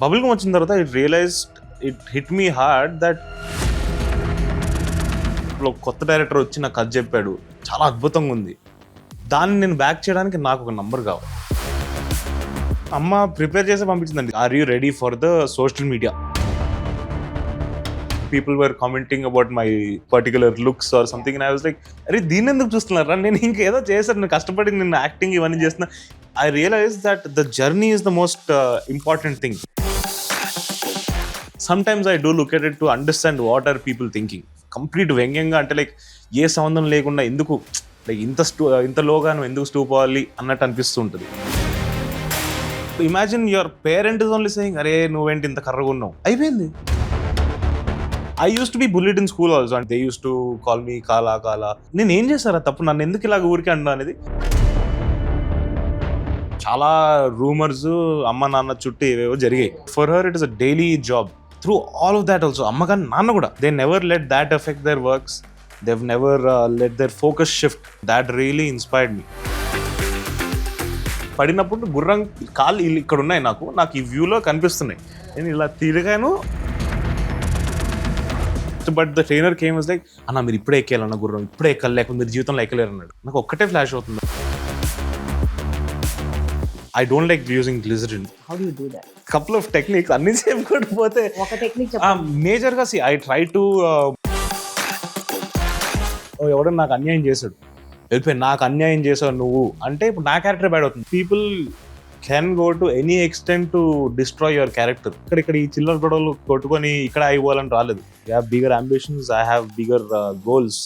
Bubble gum వచ్చిన తర్వాత it hit me hard that కొత్త డైరెక్టర్ వచ్చి నాకు కథ చెప్పాడు, చాలా అద్భుతంగా ఉంది, దాన్ని నేను బ్యాక్ చేయడానికి నాకు ఒక నంబర్ కావాలి. అమ్మ ప్రిపేర్ చేసి పంపించిందండి, are you ready for the social media? People were commenting about my particular looks or something, and I was like, అరే దీన్ని ఎందుకు చూస్తున్నారా, నేను ఇంకేదో చేశాను, నేను కష్టపడి నేను యాక్టింగ్ ఇవన్నీ చేస్తున్నా. I realise that the journey is the most important thing. Sometimes I do look at it to understand what are people thinking. Complete వ్యంగ్యంగా, అంటే లైక్ ఏ సంబంధం లేకుండా ఎందుకు లైక్ ఇంత లోగా నువ్వు ఎందుకు స్టూప్ అవ్వాలి అన్నట్టు అనిపిస్తూ ఉంటుంది. Imagine your parent is only saying, అరే నువ్వేంటి ఇంత కర్రగా ఉన్నావు, అయిపోయింది. I use to be bullied in school also, and they used to call me kala. నేను ఏం చేశారా తప్పు, నన్ను ఎందుకు ఇలాగ ఊరికే అన్నా అనేది. చాలా రూమర్స్ అమ్మ నాన్న చుట్టూ ఏవేవో జరిగాయి. For her it is a daily job through all of that also. అమ్మ కానీ నాన్న కూడా, they never let that effect their works, they never let their focus shift. That really inspired me. పడినప్పుడు గుర్రం కాళ్ళు ఇక్కడ ఉన్నాయి, నాకు ఈ వ్యూలో కనిపిస్తున్నాయి, నేను ఇలా తిరిగాను. But the trainer came was like, అన్న మీరు ఇప్పుడే ఎక్కేయాలన్న గుర్రం, ఇప్పుడే ఎక్కాలి, లేకపోతే మీరు జీవితంలో ఎక్కలేరు అన్నాడు. నాకు ఒక్కటే ఫ్లాష్ అవుతుంది, I don't like using glycerin. How do you do that? Couple of techniques అన్ని చెప్పుకోకపోతే ఒక టెక్నిక్ చెప్పండి. మేజర్గా ఐ ట్రై టు, ఎవడో నాకు అన్యాయం చేశాడు, వెళ్ళిపోయి నాకు అన్యాయం చేసావు నువ్వు అంటే ఇప్పుడు నా క్యారెక్టర్ బ్యాడ్ అవుతుంది. People can go to any extent to destroy your character. ఇక్కడ ఈ చిల్లర గొడవలు కొట్టుకొని ఇక్కడ అయిపోవాలని రాలేదు. I have bigger ambitions, I have bigger goals.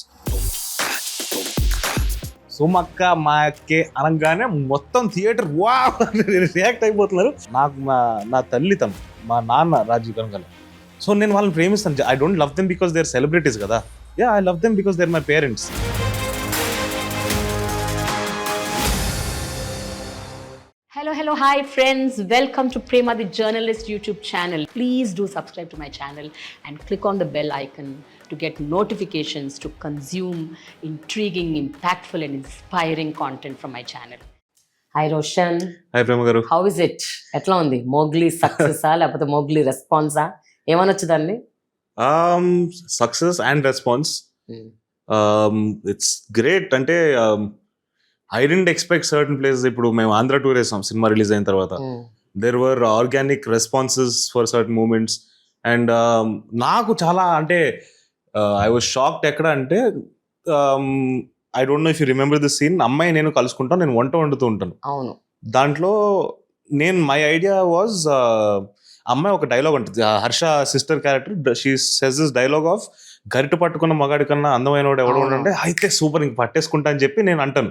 సుమక్క మా అక్కే అనగానే మొత్తం థియేటర్ వా రియాక్ట్ అయిపోతున్నారు. నాకు నా తల్లి తను, మా నాన్న రాజీవ్ కనకాల. సో నేను వాళ్ళని ప్రేమిస్తాను. I don't love them because they are celebrities కదా, I love them because they are my parents. Hello, hi friends. Welcome to Prema the Journalist YouTube channel. Please do subscribe to my channel and click on the bell icon to get notifications to consume intriguing, impactful and inspiring content from my channel. Hi Roshan. Hi Prema garu. How is it? ఎట్లా ఉంది? Mowgli సక్సెసా లేకపోతే Mowgli రెస్పాన్సా? ఏమనొచ్చు దాన్ని? Success and response. It's great. అంటే I didn't expect certain places. ఇప్పుడు మేము Andhra tour వేసాం సినిమా రిలీజ్ అయిన తర్వాత. There were organic responses for certain moments. And నాకు చాలా అంటే ఐ వాజ్ షాక్డ్. ఎక్కడ అంటే I don't know if you remember this scene. అమ్మాయి నేను కలుసుకుంటాను, నేను వంట వండుతూ ఉంటాను. అవును. దాంట్లో మై ఐడియా వాజ్, అమ్మాయి ఒక డైలాగ్ ఉంటుంది, Harsha sister character, she SEZ this dialogue of, గరిట పట్టుకున్న మగాడి కన్నా అందమైన వాడు ఎవడో అంటే అయితే సూపర్ ఇంక పట్టేసుకుంటా అని చెప్పి నేను అంటాను.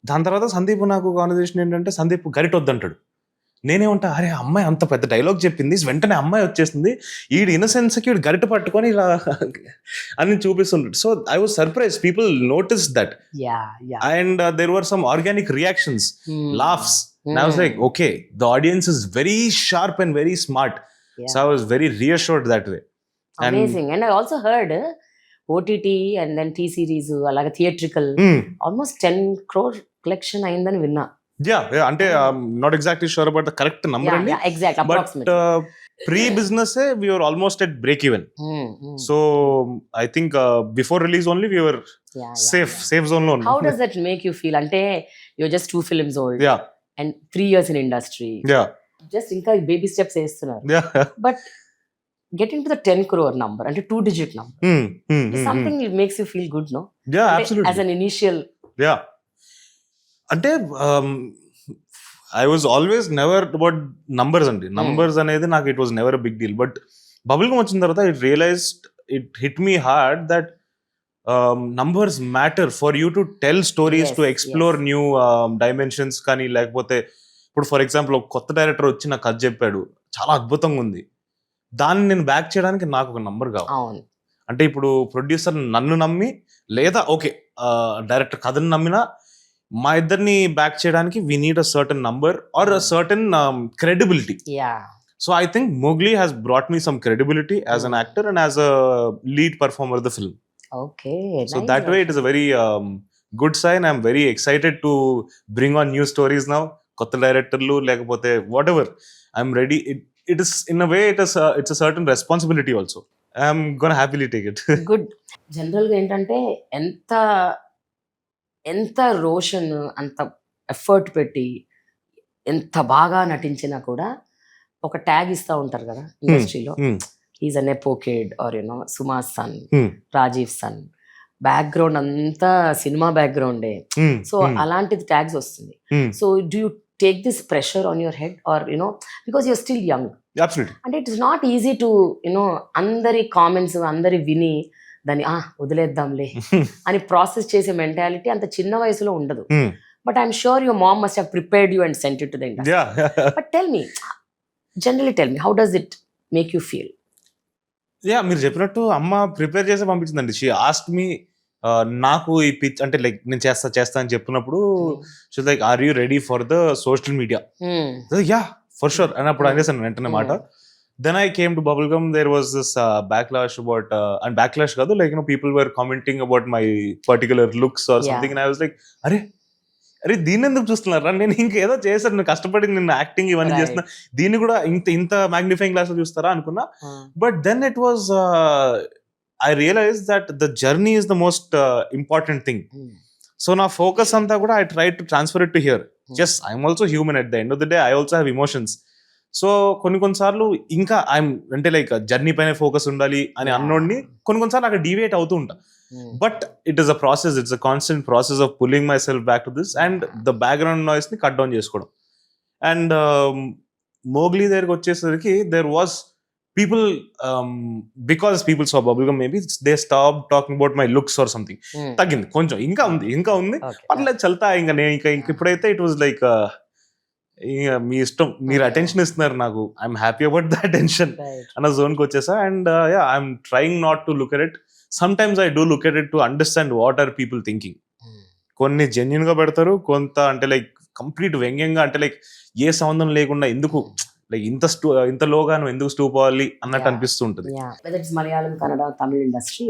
దాని తర్వాత సందీప్ నాకు కాన్వర్సేషన్ ఏంటంటే, సందీప్ గరిట వద్దంటాడు. నేనేమంటా, అరే అమ్మాయి అంత పెద్ద డైలాగ్ చెప్పింది, వెంటనే అమ్మాయి వచ్చేస్తుంది, ఈడు ఇన్నసెన్స్కి వీడు గరిట పట్టుకొని ఇలా అని చూపిస్తుంటాడు. So I was surprise, people notice that. And there were some organic reactions, laughs. And I was like, okay, the audience is very sharp and very smart. So I was very reassured that way. Amazing. And I also heard OTT and then T-series, అలాగే theatrical, almost 10 crore collection అయిందని విన్నా. Yeah, అంటే not exactly sure about the correct number. Yeah, exact, approximately. But pre-business we were almost at break even. So I think before release only we were safe zone lo. How does that make you feel? అంటే you're just 2 films old. Yeah. And 3 years in industry. Yeah. Just ఇంకా baby steps వేస్తున్నారు. Yeah. But getting to the 10 crore number, అంటే 2-digit number, is something that makes you feel good, no? Yeah, absolutely. As an initial. Yeah. అంటే I was always never about numbers అండి. Numbers అనేది నాకు it was never a big deal. But Bubblegum వచ్చిన తర్వాత it hit me hard that numbers matter for you to tell stories, to explore new dimensions. కానీ లేకపోతే ఇప్పుడు for example ఒక కొత్త డైరెక్టర్ వచ్చి నాకు కథ చెప్పాడు, చాలా అద్భుతంగా ఉంది, దాన్ని నేను బ్యాక్ చేయడానికి నాకు ఒక నంబర్ కావాలి. అంటే ఇప్పుడు ప్రొడ్యూసర్ నన్ను నమ్మి, లేదా ఓకే డైరెక్టర్ కథను నమ్మినా, మా ఇద్దరిని బ్యాక్ చేయడానికి we need a certain number or a certain credibility. So I think Mowgli has brought me some credibility as an actor and as a lead performer of the film. Okay. So nice. That way it is a very good sign. I'm very excited to bring on new stories now. Kotta directorlu lekapothe whatever, I'm ready. it is in a way it's a certain responsibility also. I'm gonna happily take it. Good. జనరల్గా ఏంటంటే ఎంత ఎంత రోషన్ అంత effort పెట్టి ఎంత బాగా నటించినా కూడా ఒక ట్యాగ్ ఇస్తూ ఉంటారు కదా ఇండస్ట్రీలో, Hmm. Is a nepo kid or you know Suma's son, Hmm. Rajeev son, background అంతా సినిమా బ్యాక్గ్రౌండే. Hmm. సో అలాంటిది ట్యాగ్స్ వస్తుంది. Hmm. So do you take this pressure on your head or you know because you're still young Absolutely. అంటే it is not easy to you know అందరి comments అందరి విని దాన్ని వదిలేద్దాంలే అని ప్రాసెస్ చేసే మెంటాలిటీ అంత చిన్న వయసులో ఉండదు. Hmm. But I'm sure your mom must have prepared you and cent it to the industry. Yeah. But tell me, generally tell me, how does it make you feel? మీరు చెప్పినట్టు అమ్మ prepare చేసి పంపించిందండి. She ask me నాకు ఈ pitch అంటే like నేను చేస్తా అని చెప్పినప్పుడు she like are you ready for the social media? Yeah for sure అని అప్పుడు అనేసాను వెంటనే మాట. Then I came to Bubblegum. There was this backlash about and backlash కాదు, like people were commenting about my particular looks or something, and I was like అరే దీన్ని ఎందుకు చూస్తున్నారా, నేను ఇంకేదో చేశాను, నేను కష్టపడి నేను యాక్టింగ్ ఇవన్నీ చేస్తున్నా, దీన్ని కూడా ఇంత మ్యాగ్నిఫైయింగ్ గ్లాస్ లో చూస్తారా అనుకున్నా. But then it was I realise that the journey is the most important thing. So నా ఫోకస్ అంతా కూడా I try to transfer it to here. Just I'm also human at the end of the day, I also have emotions. So కొన్నిసార్లు ఇంకా I'm అంటే like journey పైన focus ఉండాలి అని అన్నోడిని కొన్నిసార్లు అక్కడ డీవియేట్ అవుతూ ఉంటా. But it is a process, it's a constant process of pulling myself back to this and the background noise ని కట్ డౌన్ చేసుకోవడం. అండ్ మోగ్లీ దగ్గరికి వచ్చేసరికి there was people because people saw Bubblegum, maybe they stopped talking about my looks or something. తగ్గింది కొంచెం, ఇంకా ఉంది పర్లేదు చల్తా. ఇంకా నేను ఇంకా ఇప్పుడైతే ఇట్ వాజ్ లైక్ మీ ఇష్టం, మీరు అటెన్షన్ ఇస్తున్నారు నాకు, I'm happy about the attention అన్న జోన్కి వచ్చేసా. And I'm trying not to look at it. Sometimes I do look at it to understand what are people thinking. కొన్ని జెన్యున్ గా పెడతారు, కొంత అంటే లైక్ కంప్లీట్ వ్యంగ్యంగా, అంటే లైక్ ఏ సంబంధం లేకుండా ఎందుకు లైక్ ఇంత లోగా నువ్వు ఎందుకు స్టూప్ అవ్వాలి అన్నట్టు అనిపిస్తూ ఉంటుంది. మలయాళం, కన్నడ, తమిళ ఇండస్ట్రీ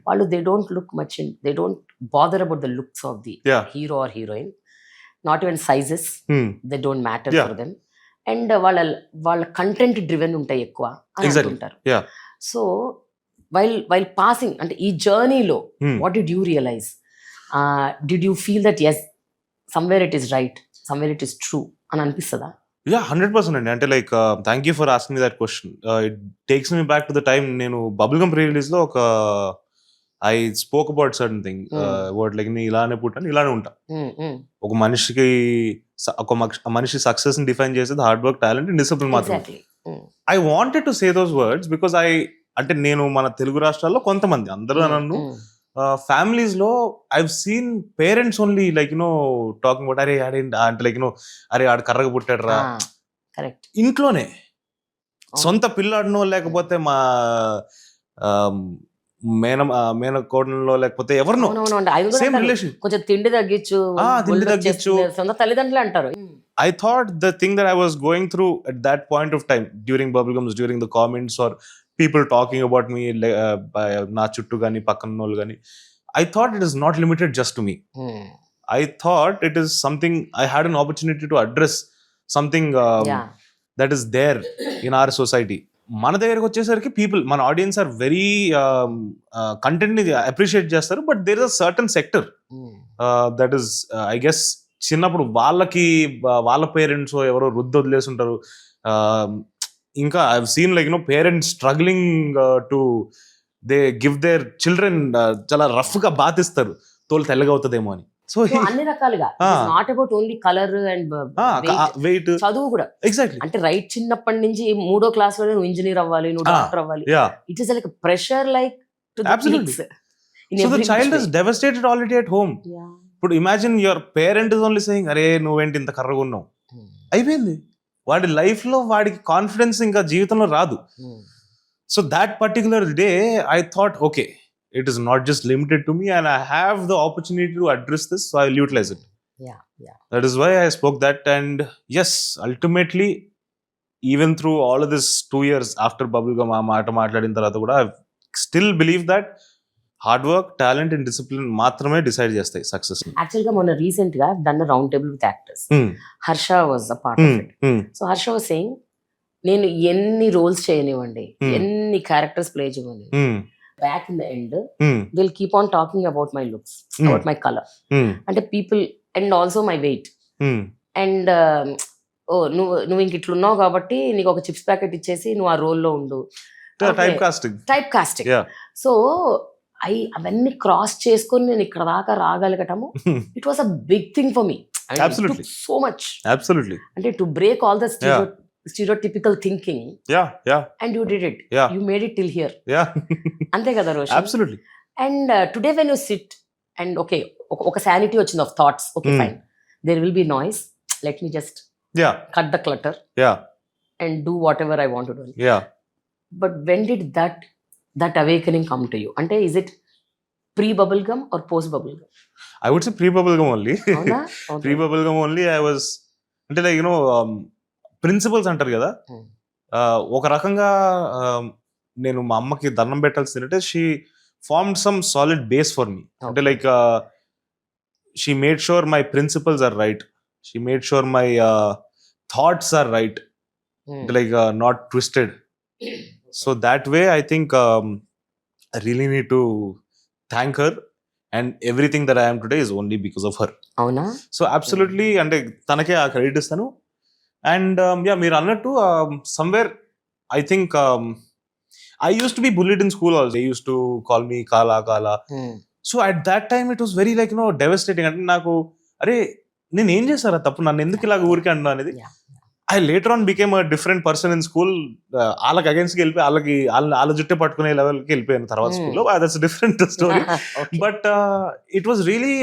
వాళ్ళు they don't look much in, they don't bother about the looks of the hero or heroine, not even sizes, they don't matter for them. And వాళ్ళ కంటెంట్ డ్రివెన్ ఉంటాయి ఎక్కువ అని అంటుంటారు. సో వైల్ పాసింగ్ అంటే ఈ జర్నీలో what did you realise? Did you feel that as somewhere it is right, somewhere it is true అని అనిపిస్తుందా? Yeah, 100% అండి. అంటే like thank you for asking me that question. It takes me back to the time నేను Bubblegum pre release లో ఒక I spoke about certain thing about like నేను ఇలానే పుట్టాను, ఇలానే ఉంటా. ఒక మనిషి సక్సెస్ ని డిఫైన్ చేసేది hard work, talent and discipline మాత్రమే. I wanted to say those words because అంటే నేను మన తెలుగు రాష్ట్రాల్లో కొంతమంది, అందరూ నన్ను ఫ్యామిలీస్ లో I've seen parents only like talking about అరే ఆడేంటి అంటే లైక్ అరే ఆడు కర్రగా పుట్టాడు రా, ఇంట్లోనే సొంత పిల్లాడునో లేకపోతే మా మేనకోడలో లేకపోతే ఎవరినో సేమ్ రిలేషన్, కొంచెం తిండి తగ్గించు సొంత తల్లిదండ్రులు అంటారు. I thought the thing that I was going through at that point of time during Bubblegums, during the comments or people talking about me na chuttu gani pakkannollu gani, I thought it is not limited just to me. I thought it is something I had an opportunity to address something that is there in our society. మన దగ్గరకు వచ్చేసరికి people, మన audience are very content ని appreciate చేస్తారు, but there is a certain sector that is I guess చిన్నప్పుడు వాళ్ళ parents ఎవరో వృద్ధి వదిలేసి ఉంటారు. ఇంకా I have seen like parents struggling to they give their children చాలా రఫ్ గా బాధిస్తారు, తోలు తెల్లగా అవుతుందేమో అని. సో అన్ని రకాలుగా, not about only colour and weight, చదువు కూడా ఎగ్జాక్ట్లీ. అంటే రైట్ చిన్నప్పటి నుంచి 3వ క్లాస్ లో నువ్వు ఇంజనీర్ అవ్వాలి, నువ్వు డాక్టర్ అవ్వాలి, it is like pressure like to the kids. So the child is devastated already at home. ఇప్పుడు imagine your parent is only saying అరే నువ్వేంటి ఇంత కర్రగా ఉన్నావు, అయిపోయింది. వాడి లైఫ్ లో వాడికి కాన్ఫిడెన్స్ ఇంకా జీవితంలో రాదు. So that particular day I thought okay, it is not just limited to me and I have the opportunity to address this, so I will utilize it. That is why I spoke that. And yes, ultimately even through all of this 2 years after Bubblegum maatladin tarvata kuda I still believe that hard work, talent and discipline maatrame decide chestayi success ni. Actually ga mona recent ga I've done a round table with actors. Harsha was a part of it. So Harsha was saying నేను ఎన్ని roles చేయనివ్వండి, Hmm. ఎన్ని characters play చేయనివ్వండి, Hmm. Back in the end Hmm. Will keep on talking about my looks, Hmm. About my colour. Hmm. అంటే people and also my weight Hmm. And ఓ నువ్వు ఇంక ఇట్లున్నావు కాబట్టి నీకు ఒక చిప్స్ ప్యాకెట్ ఇచ్చేసి నువ్వు ఆ రోల్లో ఉండు, Type casting. Type casting. Yeah. So అవన్నీ క్రాస్ చేసుకొని నేను ఇక్కడ దాకా రాగలగటము, it was a big thing for me. Absolutely. So much Absolutely. అంటే to break all the stereotypical thinking, Yeah. Yeah. And you did it. Yeah. You made it till here. Yeah. అంతే కదా Roshan? Absolutely. And today when you sit and okay, ఒక sanity వచ్చింది of thoughts. Okay fine, there will be noise, let me just Yeah. Cut the clutter Yeah. And do whatever I want to do. Yeah. But when did that awakening come to you? అంటే is it pre bubble gum or post bubble gum? I would say pre-bubblegum only. అవునా? Pre-bubblegum only. I was అంటే like principles అంటారు కదా, Hmm. ఒక రకంగా నేను మా అమ్మకి దండం పెట్టాల్సిందంటే she formed some solid base for me. అంటే like she made sure my principles are right, she made sure my thoughts are right, Hmm. like not twisted. So that way I think I really need to thank her, and everything that I am today is only because of her. అవునా? So absolutely, అంటే తనకే ఆ credit ఇస్తాను. And yeah, మీరు అన్నట్టు somewhere I think I used to be bullied in school also. They used to call me kala. Hmm. So at that time it was very like devastating. అంటే నాకు అరే నేను ఏం చేశారా తప్పు, నన్ను ఎందుకు ఇలాగ ఊరికే అంటున్నా అనేది. Yeah. I later on became a different person in school. వాళ్ళకి అగేన్స్ట్కి వెళ్ళిపోయి వాళ్ళ జుట్టు పట్టుకునే లెవెల్కి వెళ్ళిపోయాను తర్వాత స్కూల్లో. That's different story. Okay. But it was really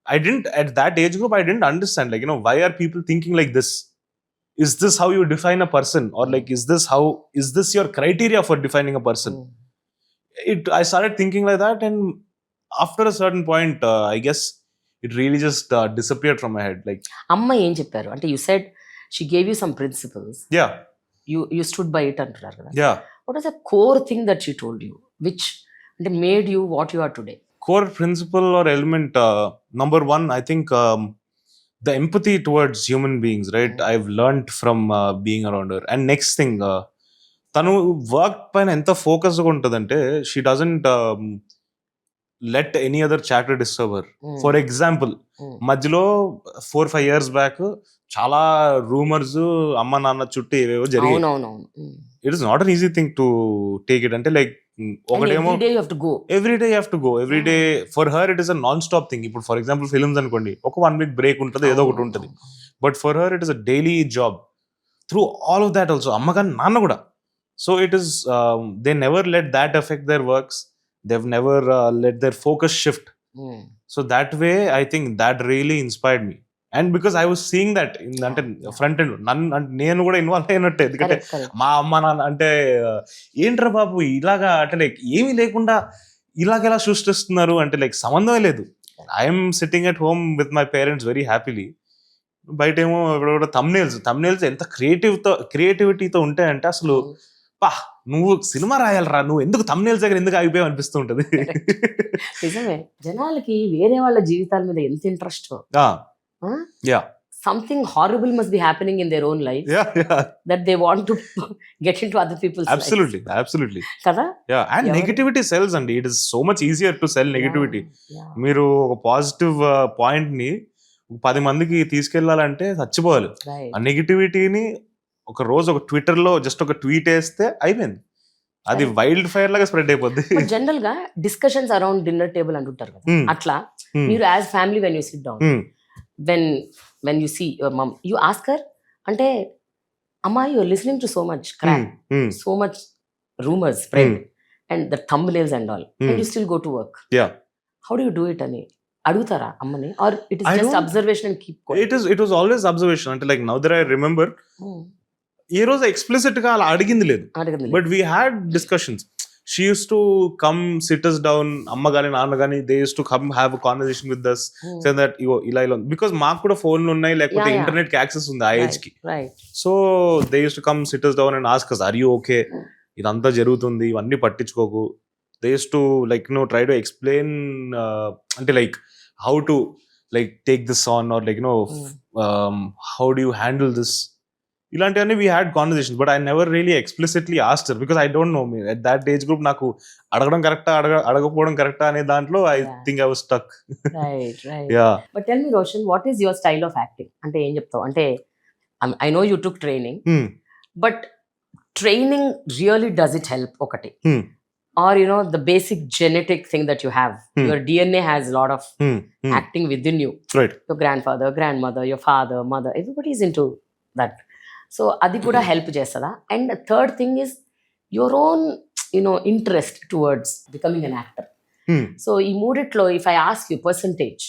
I didn't at that age group I didn't understand like why are people thinking like this? Is this how you define a person, or like is this your criteria for defining a person? Hmm. I started thinking like that, and after a certain point I guess it really just disappeared from my head. Like అమ్మ ఏం చెప్పారు? అంటే you said she gave you some principles, yeah, you stood by it అంటున్నారు కదా. yeah. What was the core thing that she told you which అంటే made you what you are today? Core principle or element, number one, I think the empathy towards human beings, right? I've learned from being around her. And next thing, tanu work paina enta focus ga untadante, she doesn't let any other chatter disturb her. For example, మధ్యలో 4-5 years back చాలా rumours అమ్మ నాన్న చుట్టూ ఏవేవో జరిగాయి. అవునవునవును. It is not an easy thing to take it. అంటే like ఒకటేమో every day you have to go, every day you have to go, every day for her it is a non stop thing. ఇప్పుడు for example films అనుకోండి, ఒక 1 week break ఉంటుంది, ఏదో ఒకటి ఉంటుంది. But for her it is a daily job through all of that also. అమ్మ కానీ నాన్న కూడా. So it is they never let that effect their works, they've never let their focus shift. So that way I think that really inspired me, and because I was seeing that in అంటే front end నేను కూడా involve అయినట్టే. ఎందుకంటే మా అమ్మ నాన్న అంటే ఏంట్రా బాబు ఇలాగా, అంటే లైక్ ఏమీ లేకుండా ఇలాగెలా సృష్టిస్తున్నారు అంటే లైక్ సంబంధమే లేదు. I'm sitting at home with my parents very happily. బయట ఏమో ఇప్పుడు తమ్నేల్స్ ఎంత క్రియేటివిటీతో ఉంటాయంటే అసలు పా నువ్వు సినిమా రాయాలరా, నువ్వు ఎందుకు తమ్నేల్స్ దగ్గర ఎందుకు ఆగిపోయావు అనిపిస్తూ ఉంటుంది. నిజమే, జనాలకి వేరే వాళ్ళ జీవితాల మీద ఎంత interest. Yeah, something horrible must be happening in their own life that they want to get into other people's life. Absolutely కదా. యా, అండ్ నెగటివిటీ సెల్స్ అండి. It is so much easier to sell negativity. మీరు ఒక positive point ని 10 మందికి తీసుకెళ్లాలంటే చచ్చిపోవాలి. ఆ నెగటివిటీని ఒక రోజు ఒక ట్విట్టర్ లో జస్ట్ ఒక ట్వీట్ వేస్తే అయిపోయింది, అది వైల్డ్ ఫైర్ లాగా స్ప్రెడ్ అయిపోద్ది. జనరల్ గా డిస్కషన్స్ అరౌండ్ డిన్నర్ టేబుల్ అంటుంటారు కదా, అట్లా మీరు as family when you sit down, when you see your mum, you ask her అంటే అమ్మా you are listening to so much crap, so much rumours spread and the thumbnails and all, and you still go to work, how do you do it అని అడుగుతారా అమ్మని? Or it is just observation and keep quiet? It was always observation. అంటే like now that I remember, ఏ రోజు explicit గా అలా అడిగింది లేదు, but we had discussions. She used to come sit us down, అమ్మ గానీ నాన్న గానీ they used to come have a conversation with us, say that ఇలా బికాస్ మాకు కూడా ఫోన్లు ఉన్నాయి, లేకపోతే ఇంటర్నెట్ కి యాక్సెస్ ఉంది ఆ ఏజ్ కి. So they used to come sit us down and ask us, are you okay, ఇదంతా జరుగుతుంది, ఇవన్నీ పట్టించుకోకు. They used to like try to explain అంటే like how to like take this on, or like how do you handle this. ఇలాంటివన్నీ we had conversation, but I never really explicitly Aster because I don't no me at that age group. నాకు అడగడం కరెక్టా అడగకపోవడం కరెక్టా అనే దాంట్లో I Yeah. Think I was stuck. Right. Yeah But tell me, Roshan, what is your style of acting? అంటే ఏం చెప్తావు? అంటే I know you took training, but training really does it help? ఒకటి. Or the basic genetic thing that you have. Your DNA has a lot of acting within you. Right. Your grandfather, grandmother, your father, mother, everybody is into that. So అది కూడా help చేస్తుందా? And third thing is your own interest towards becoming an actor. So ఈ మూడిట్లో if I ask you percentage,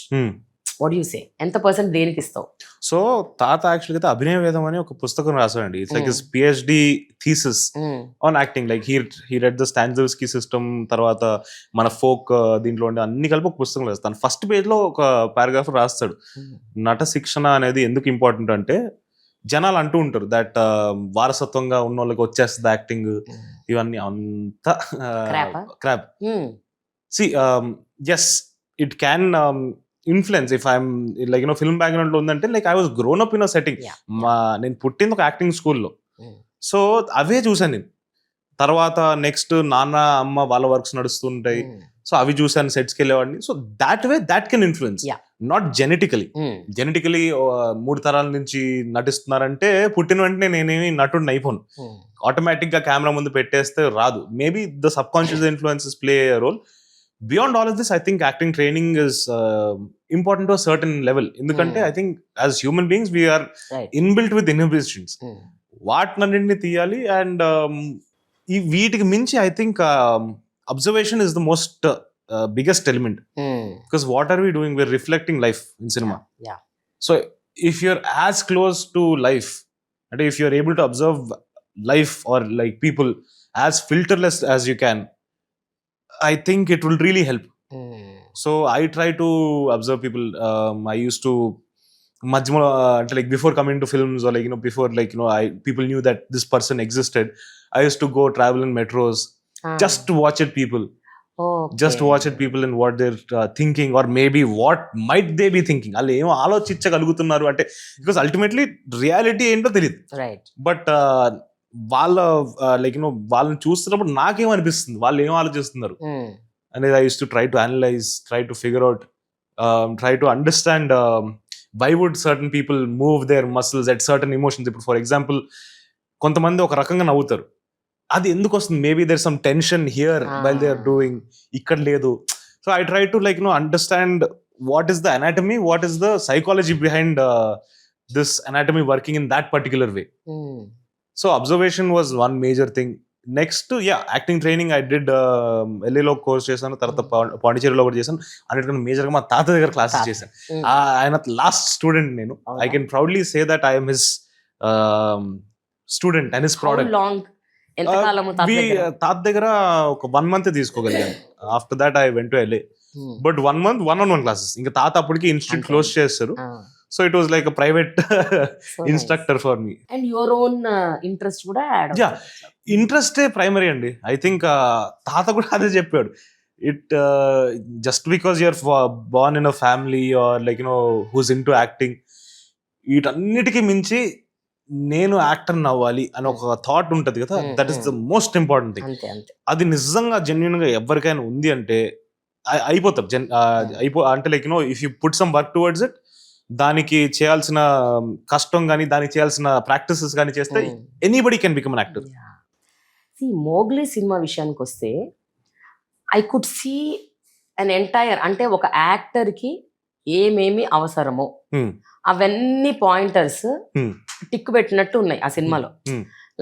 what you say? ఎంత percent దేనికి ఇస్తావు? So తాత యాక్చువల్గా అయితే అభినయ వేదం అని ఒక పుస్తకం రాశాడండి. It's like his PhD thesis on acting. Like he read the Stanislavski system, తర్వాత మన ఫోక్ దీంట్లో ఉండే అన్ని కలిపి ఒక పుస్తకం రాస్తాను. ఫస్ట్ పేజ్ లో ఒక పారాగ్రాఫ్ రాస్తాడు, నట శిక్షణ అనేది ఎందుకు ఇంపార్టెంట్ అంటే జనాలు అంటూ ఉంటారు దట్ వారసత్వంగా ఉన్న వాళ్ళకి వచ్చేస్తుంది యాక్టింగ్, ఇవన్నీ అంతా crap. See as it can influence if I'm like film background లో ఉందంటే like I was grown up in a setting. నేను పుట్టింది ఒక యాక్టింగ్ స్కూల్లో, సో అవే చూసాను నేను. తర్వాత నెక్స్ట్ నాన్న అమ్మ వాళ్ళ వర్క్స్ నడుస్తుంటాయి, సో అవి చూసాను, సెట్స్కి వెళ్ళేవాడిని. So that way that can influence, not genetically. 3 తరాల నుంచి నటిస్తున్నారంటే పుట్టిన వెంటనే నేనేమి నటుడిని అయిపోను, ఆటోమేటిక్ గా కెమెరా ముందు పెట్టేస్తే రాదు. Maybe the subconscious influences play role. Beyond all of this, I think acting training is important to a certain level. ఎందుకంటే I think as human beings we are inbuilt with inhibitions. వాటినన్నింటినీ తీయాలి. And ఈ వీటికి మించి I think observation is the most biggest element. Because what are we doing? We're reflecting life in cinema. So if you're as close to life, అంటే if you're able to observe life or like people as filterless as you can, I think it will really help. So I try to observe people. I used to like before coming to films, or like before people knew that this person existed, I used to go travel in metros just to watch at people. Just watch at people and what they're thinking, or maybe what might they be thinking. Allu em ఆలోచించగలుగుతున్నారు అంటే, because ultimately reality ఏంటో తెలియదు. Right. But వాళ్ళ వాళ్ళని చూస్తున్నప్పుడు నాకేమనిపిస్తుంది, వాళ్ళు ఏం ఆలోచిస్తున్నారు అనేది I use to try to analyse, try to figure out, try to understand why would certain people move their muscles at certain emotions. ఇప్పుడు ఫర్ ఎగ్జాంపుల్ కొంతమంది ఒక రకంగా నవ్వుతారు, అది ఎందుకు వస్తుంది? Maybe there some tension here while they are doing, ఇక్కడ లేదు. So I try to understand what is the anatomy, what is the psychology behind this anatomy working in that particular way. So observation was one major thing. Next, acting training I did LA course చేశాను, తర్వాత పాండిచేరిలో కూడా చేశాను. అన్నిటికన్నా మేజర్గా మా తాత దగ్గర classes చేశాను. ఆయన లాస్ట్ స్టూడెంట్ నేను. I can proudly say that I'm his student and his product. తాత దగ్గర ఒక 1 month తీసుకోగలిగాను. After that I went to LA. But 1 month 1-on-1 classes. ఇంకా తాత అప్పటికి ఇన్స్టిట్యూట్ క్లోజ్ చేస్తారు. So it was like a private instructor for me. And your own interest kuda add. Yeah, interest primary andi. I think తాత కూడా అదే చెప్పాడు. It just because you're born in a family or who's into acting, వీటన్నిటికీ మించి నేను actor అవ్వాలి అని ఒక థాట్ ఉంటుంది కదా, that is the most important thing. అది నిజంగా జెన్యున్ గా ఎవరికైనా ఉంది అంటే అయిపోతారు. అంటే if you put some work towards it, దానికి చేయాల్సిన కష్టం కానీ దానికి చేయాల్సిన ప్రాక్టీసెస్ కానీ చేస్తే anybody can become an actor. Mowgli cinema విషయానికి వస్తే I could see an entire, అంటే ఒక యాక్టర్ కి ఏమేమి అవసరమో అవన్నీ పాయింటర్స్ టిక్ పెట్టినట్టు ఉన్నాయి ఆ సినిమాలో.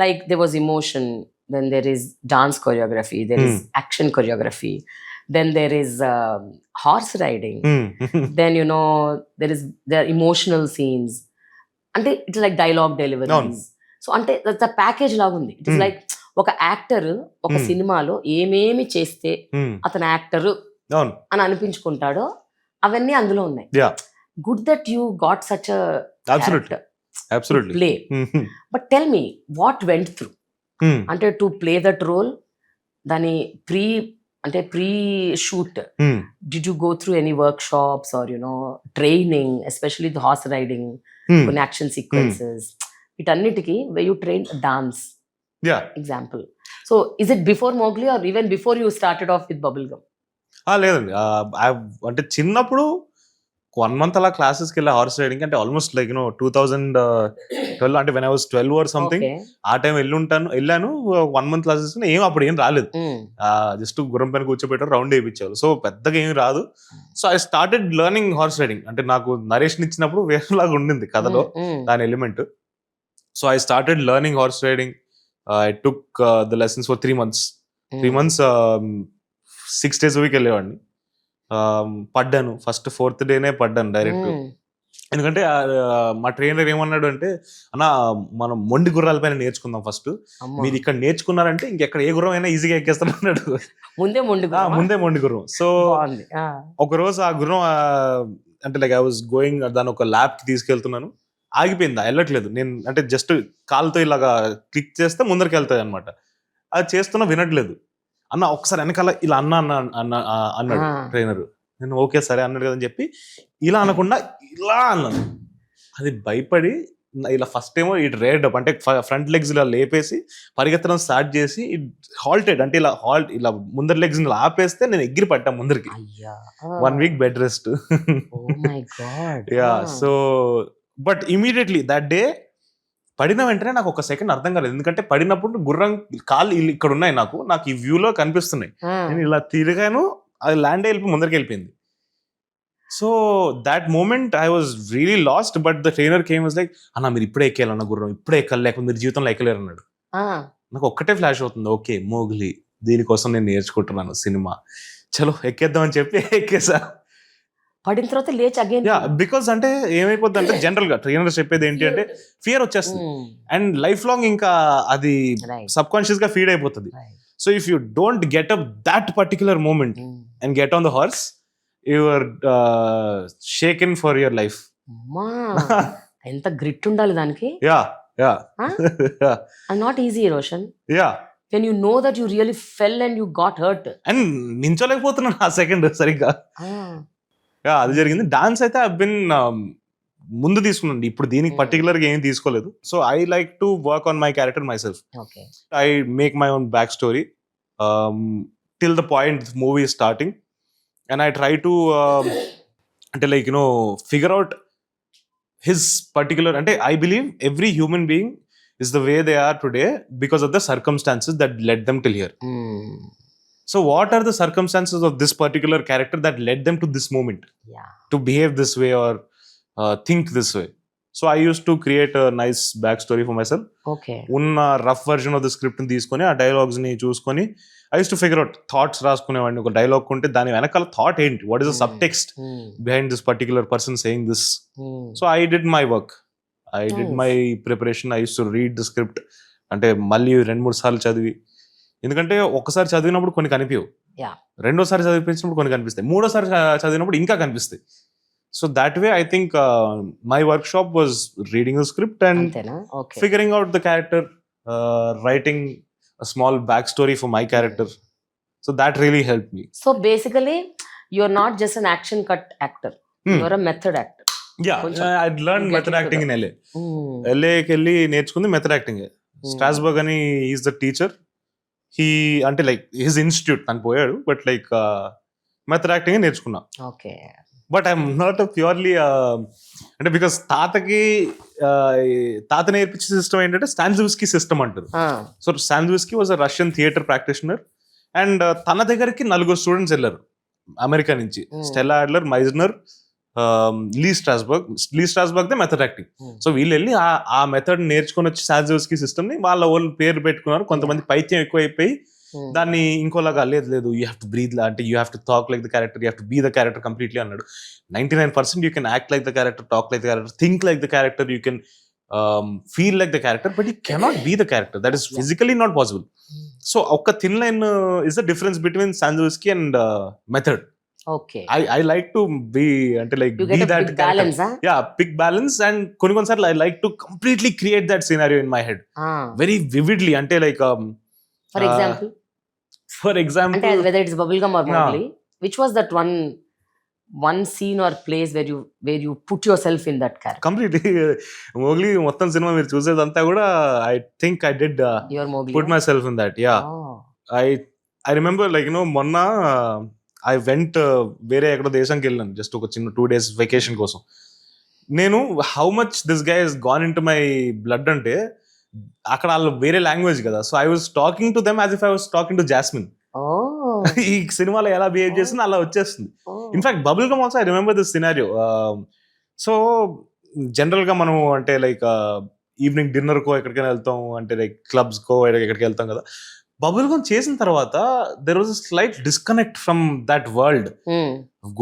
Like they was emotion, then there is dance choreography, there is action choreography, then there is horse riding, then there are emotional scenes, ante it's like dialogue deliveries. So ante that's a package laga undi. It is like oka actor oka సినిమాలో ఏమేమి చేస్తే అతను actor అని అనిపించుకుంటాడో అవన్నీ అందులో ఉన్నాయి. Good that you got such a absolutely play. But tell me, what went through ante to play that role? Dani pre-shoot, did you go through any workshops or training, especially the horse riding, action sequences? వీటన్నిటికీ where you trained dance yeah example. So is it before Mowgli or even before you started off with Bubblegum? లేదండి. అంటే చిన్నప్పుడు 1 month అలా క్లాసెస్కి వెళ్ళా horse riding. అంటే almost like 2012 అంటే when I was 12 or something. Okay. ఆ టైం వెళ్ళాను 1 month క్లాసెస్. అప్పుడు ఏం రాలేదు. Mm. జస్ట్ గుర్రం పైన కూర్చోబెట్టారు, రౌండ్ వేయించారు. సో పెద్దగా ఏం రాదు. So I started learning horse riding. అంటే నాకు నరేషన్ ఇచ్చినప్పుడు వేరేలాగా ఉండింది కథలో దాని element. So I started learning horse riding. I took the lessons for 3 months. 3 months 6 days a week వెళ్ళేవాడిని. పడ్డాను. ఫస్ట్ 4th డేనే పడ్డాను డైరెక్ట్. ఎందుకంటే మా ట్రైనర్ ఏమన్నాడు అంటే, అన్న మనం మొండి గుర్రాల పైన నేర్చుకుందాం ఫస్ట్. మీరు ఇక్కడ నేర్చుకున్నారంటే ఇంకెక్కడ ఏ గుర్రం అయినా ఈజీగా ఎక్కేస్తాను అన్నాడు. ముందే మొండి గుర్రం. సో ఒక రోజు ఆ గుర్రం అంటే లైక్ ఐ వాజ్ గోయింగ్, దాని ఒక ల్యాబ్ కి తీసుకెళ్తున్నాను. ఆగిపోయింది, వెళ్ళట్లేదు. నేను అంటే జస్ట్ కాలుతో ఇలాగా క్లిక్ చేస్తే ముందరికి వెళ్తాయి అనమాట. అది చేస్తున్నా వినట్లేదు. అన్న ఒకసారి వెనకాల ఇలా అన్నాడు ట్రైనర్. నేను ఓకే సరే అన్నాడు కదని చెప్పి ఇలా అనకుండా ఇలా అన్నాను. అది భయపడి ఇలా ఫస్ట్ ఏమో ఇట్ రేడ్ అప్, అంటే ఫ్రంట్ లెగ్స్ ఇలా లేపేసి పరిగెత్తడం స్టార్ట్ చేసి ఇట్ హాల్టెడ్. అంటే ఇలా ముందర లెగ్స్ ఇలా ఆపేస్తే నేను ఎగిరి పట్టా ముందరికి. 1 week bed rest. Yeah. So but immediately that day పడిన వెంటనే నాకు ఒక సెకండ్ అర్థం కాలేదు. ఎందుకంటే పడినప్పుడు గుర్రం కాళ్ళు ఇక్కడ ఉన్నాయి, నాకు ఈ వ్యూలో కనిపిస్తున్నాయి. నేను ఇలా తిరిగాను, అది ల్యాండ్ వెళ్ళిపోయి ముందరికి వెళ్ళిపోయింది. So that moment I was really lost. But the trainer came was like, అన్న మీరు ఇప్పుడే ఎక్కేయాలన్న గుర్రం, ఇప్పుడే ఎక్కాలి, లేకపోతే మీరు జీవితంలో ఎక్కలేరు అన్నాడు. నాకు ఒక్కటే ఫ్లాష్ అవుతుంది, ఓకే మోగ్లీ, దీనికోసం నేను నేర్చుకుంటున్నాను సినిమా, చలో ఎక్కేద్దామని చెప్పి ఎక్కేసా. పడిన తర్వాత లేచి అగైన్. యా, బికాస్ అంటే ఏమైపోద్ది అంటే జనరల్ గా ట్రైనర్ చెప్పేది ఏంటి అంటే ఫియర్ వచ్చేస్తుంది అండ్ లైఫ్ లాంగ్ ఇంకా అది సబ్ కాన్షియస్ గా ఫీడ్ అయిపోతుంది. So if you don't get up that particular moment and get on the horse, you are shaken for your life. ఎంత గ్రిట్ ఉండాలి దానికి. Yeah yeah and not easy Roshan. Yeah. when you know that you really fell and you got hurt and నించోలేకపోతున్నాను ఆ second సరిగ్గా. అది జరిగింది. Dance అయితే I been ముందు తీసుకున్నాను, ఇప్పుడు దీనికి పర్టికులర్ గా ఏం తీసుకోలేదు. So I like to work on my character myself. I make my own back story till the point movie starting and I try to అంటే like figure out his particular. అంటే I believe every human being is the way they are today because of the circumstances that led them till here. So what are the circumstances of this particular character that led them to this moment? To behave this way or think this way. So I used to create a nice backstory for myself. Unna rough version of the script ni teeskoni aa dialogues ni choosukoni I used to figure out thoughts raaskunevandi. Oka dialogue unte dani venakala thought enti, what is the subtext behind this particular person saying this. So I did my work. I did my preparation. I used to read the script. అంటే మళ్ళీ 2-3 సార్లు చదివి, ఎందుకంటే ఒకసారి చదివినప్పుడు కొన్ని కనిపించవు, రెండోసారి చదివించినప్పుడు కొన్ని కనిపిస్తాయి, మూడోసారి చదివినప్పుడు ఇంకా కనిపిస్తాయి. So that way I think my work shop was reading the script and figuring out the character, writing a small backstory for my character. So that really helped me. So basically you're not just an action cut actor, you're a method actor. Yeah, I'd learned method acting in LA. LA కి వెళ్ళి నేర్చుకుంది method acting. Strasberg అని is the teacher. He అంటే like his institute తను పోయాడు, but like method acting నేర్చుకున్నా. Okay. But I'm not purely అంటే because తాత నేర్పించే సిస్టమ్ ఏంటంటే స్టాన్జివ్స్కీ సిస్టమ్ అంటారు. So Stanislavski was a Russian theatre practitioner and తన దగ్గరికి 4 స్టూడెంట్స్ వెళ్ళారు అమెరికా నుంచి. Stella Adler, Meisner, Lee Strasberg they method acting. So వీళ్ళు వెళ్ళి ఆ మెథడ్ నేర్చుకొని వచ్చి స్టాన్జివ్స్కీ సిస్టమ్ ని వాళ్ళ వాళ్ళు పేరు పెట్టుకున్నారు. కొంతమంది పైత్యం ఎక్కువైపోయి దాన్ని ఇంకోలాగా లేదు, యూ హ్యావ్ టు బ్రీత్, అంటే you have to talk like the character, you have to be the character completely అన్నాడు. 99% you can act like the character, talk like the character, think like the character, you can feel like the character, but you cannot be the character. That is physically not possible. So ఒక thin line is the difference between Stanislavski and method. Okay. I like to be ante like you be get a that big balance, huh? Yeah, pick balance, and koni sarlu I like to completely create that scenario in my head very vividly. Ante like for example ante whether it's Bubblegum or Mowgli, which was that one one scene or place where you put yourself in that character? Completely Mowgli మొత్తం cinema మీరు చూసేదంతా కూడా I think I did Your Mowgli. Put my self in that. Yeah, Oh. I remember like మొన్న I went వేరే ఎక్కడో దేశానికి వెళ్ళాను just ఒక చిన్న 2 days వెకేషన్ కోసం. నేను how much this guy has gone into my blood అంటే అక్కడ వాళ్ళు వేరే లాంగ్వేజ్ కదా, so I was talking to them as if I was talking to Jasmine. Oh. ఈ సినిమాలో ఎలా బిహేవ్ చేస్తుంది అలా వచ్చేస్తుంది. Oh. In fact Bubblegum also I remember this scenario. So జనరల్గా మనం అంటే లైక్ ఈవినింగ్ డిన్నర్కో ఎక్కడికైనా వెళ్తాం, అంటే లైక్ క్లబ్స్కో ఎక్కడికి వెళ్తాం కదా. బబుల్ గమ్ చేసిన తర్వాత there was a slight disconnect from that world, Hmm.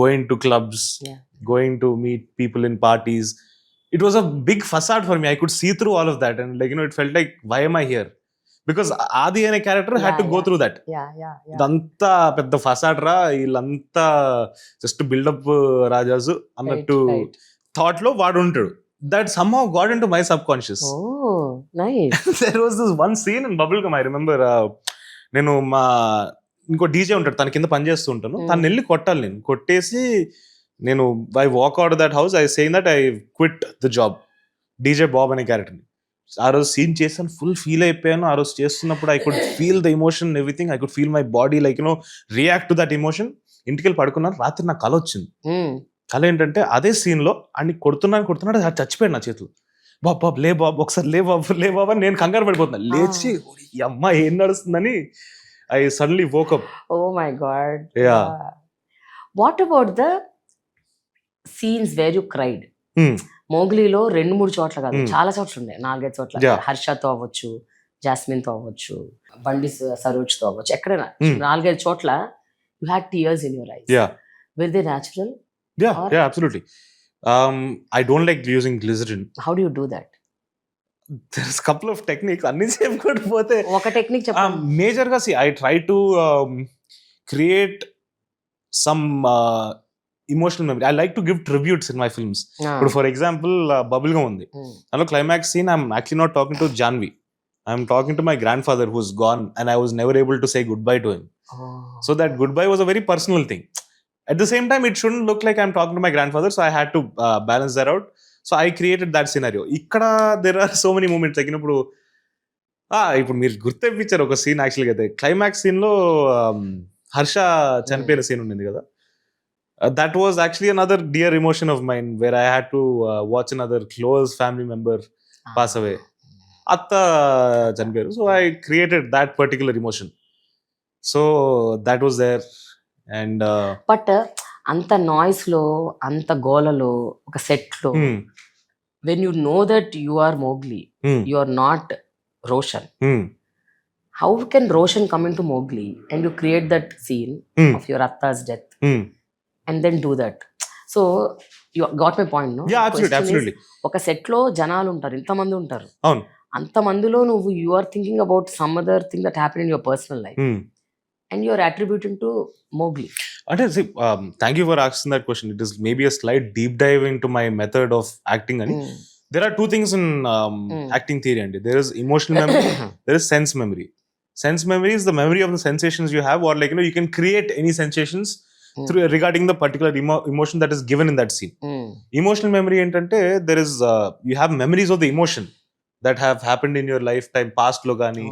Going to clubs, Yeah. going to meet people in parties. It was a big facade for me. I could see through all of that, and like it felt like, why am I here? Because Adi ane character had to go through that. Yeah. ఇదంతా పెద్ద facade రా, వీళ్ళంతా just buildup రాజాసు అన్నట్టు Right. Thought లో వాడు ఉంటాడు. That somehow got into my subconscious. Oh, nice. There was this one scene in Bubblegum I remember. నేను మా ఇంకో డీజే ఉంటాడు, తన కింద పని చేస్తూ ఉంటాను. తను వెళ్ళి కొట్టాలి, నేను కొట్టేసి నేను I walk out that house, I saying that I quit the job. DJ Bob అనే క్యారెక్టర్ని ఆ రోజు సీన్ చేశాను, ఫుల్ ఫీల్ అయిపోయాను. ఆ రోజు చేస్తున్నప్పుడు I could feel the emotion, everything. I could feel my body like react to that emotion. ఇంటికి వెళ్ళి పడుకున్నాను. రాత్రి నాకు కల వచ్చింది. Hmm. కల ఏంటంటే అదే సీన్లో అన్ని కొడుతున్నాడు, అది చచ్చిపోయాడు నా చేతులు. బాబ్ లే బాబు, ఒకసారి లే బాబు అని నేను కంగారు పడిపోతున్నా. లేచి ఈ అమ్మ ఏం నడుస్తుందని I suddenly woke up. Oh my God. Yeah. What about the scenes where you cried? మోగ్లీలో 2-3 చోట్ల కాదు, చాలా చోట్ల ఉన్నాయి, 4-5 చోట్ల. Yeah. హర్షతో అవ్వచ్చు, జాస్మిన్ తో అవ్వచ్చు, బండి సరోజ్ తో అవ్వచ్చు, ఎక్కడైనా 4-5 చోట్ల you had tears in your eyes. Yeah. Were they natural? Yeah, absolutely. I don't like using glycerin. How do you do that? There's a couple of techniques. అన్ని చెప్పకపోతే ఒక టెక్నిక్ చెప్పండి. మేజర్గా I try to create some emotional memory. I like to give tributes in my films. ఇప్పుడు for example Bubblegum ఉంది, అందులో climax scene I'm actually not talking to Janvi, I'm talking to my grandfather who's gone and I was never able to say goodbye to him. So that goodbye was a very personal thing. At the same time, it shouldn't look like I'm talking to my grandfather, so I had to balance that out. So I created that scenario. Ikkada there are so many moments like ఇప్పుడు మీరు గుర్తించారు ఒక scene యాక్చువల్గా అయితే climax scene లో హర్ష చనిపోయిన scene ఉంది కదా. That was actually another dear emotion of mind where I had to watch another close family member pass away. అత్త చనిపోయారు, so I created that particular emotion. So that was there. And but అంత noise లో, అంత గోలలో, ఒక set లో, when you know that you are Mowgli, you are not Roshan. How can Roshan come into Mowgli and you create that scene of your Atta's death and then do that? So you got my point, no? Yeah, absolutely. ఒక set లో జనాలు ఉంటారు, ఇంతమంది ఉంటారు. అవును. అంతమందిలో నువ్వు you are thinking about some other thing that happened in your personal life and you are attributing to Mowgli. అంటే thank you for asking that question. It is maybe a slight deep dive into my method of acting అని. There are two things in acting theory, and there is emotional memory, there is sense memory. Sense memory is the memory of the sensations you have, or like you can create any sensations through regarding the particular emotion that is given in that scene. Emotional memory entante there is you have memories of the emotion that have happened in your lifetime, past lo gaani,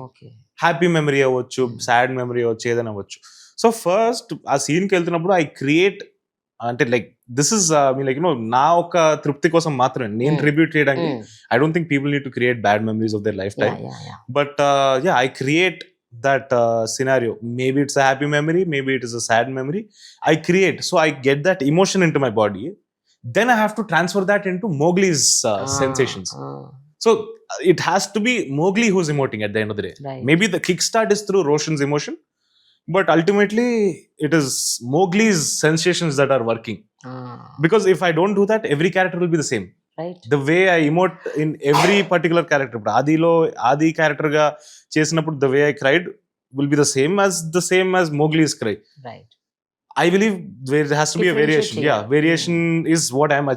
happy memory avvochu, sad memory avvochu, edana avvochu. So first ఆ scene కి వెళ్తున్నప్పుడు I create అంటే like this is like నా ఒక తృప్తి కోసం మాత్రమే నేను ట్రిబ్యూట్ చేయడానికి. I don't think people need to create bad memories of their life time, but yeah I create that scenario. Maybe it's a happy memory, maybe it is a sad memory. I create, so I get that emotion into my body, then I have to transfer that into Mowgli's sensations. So it has to be Mowgli who's emoting at the end of the day. Maybe the kickstart is through Roshan's emotion, but ultimately it is Mowgli's sensations that are working. Because if I don't do that, every character will be the same. Right. The way I emote in every particular character. Adi character ga chesinappudu the way I cried will be the same as Mowgli's cry. Right. I believe there has to be a variation. Yeah, variation is what I'm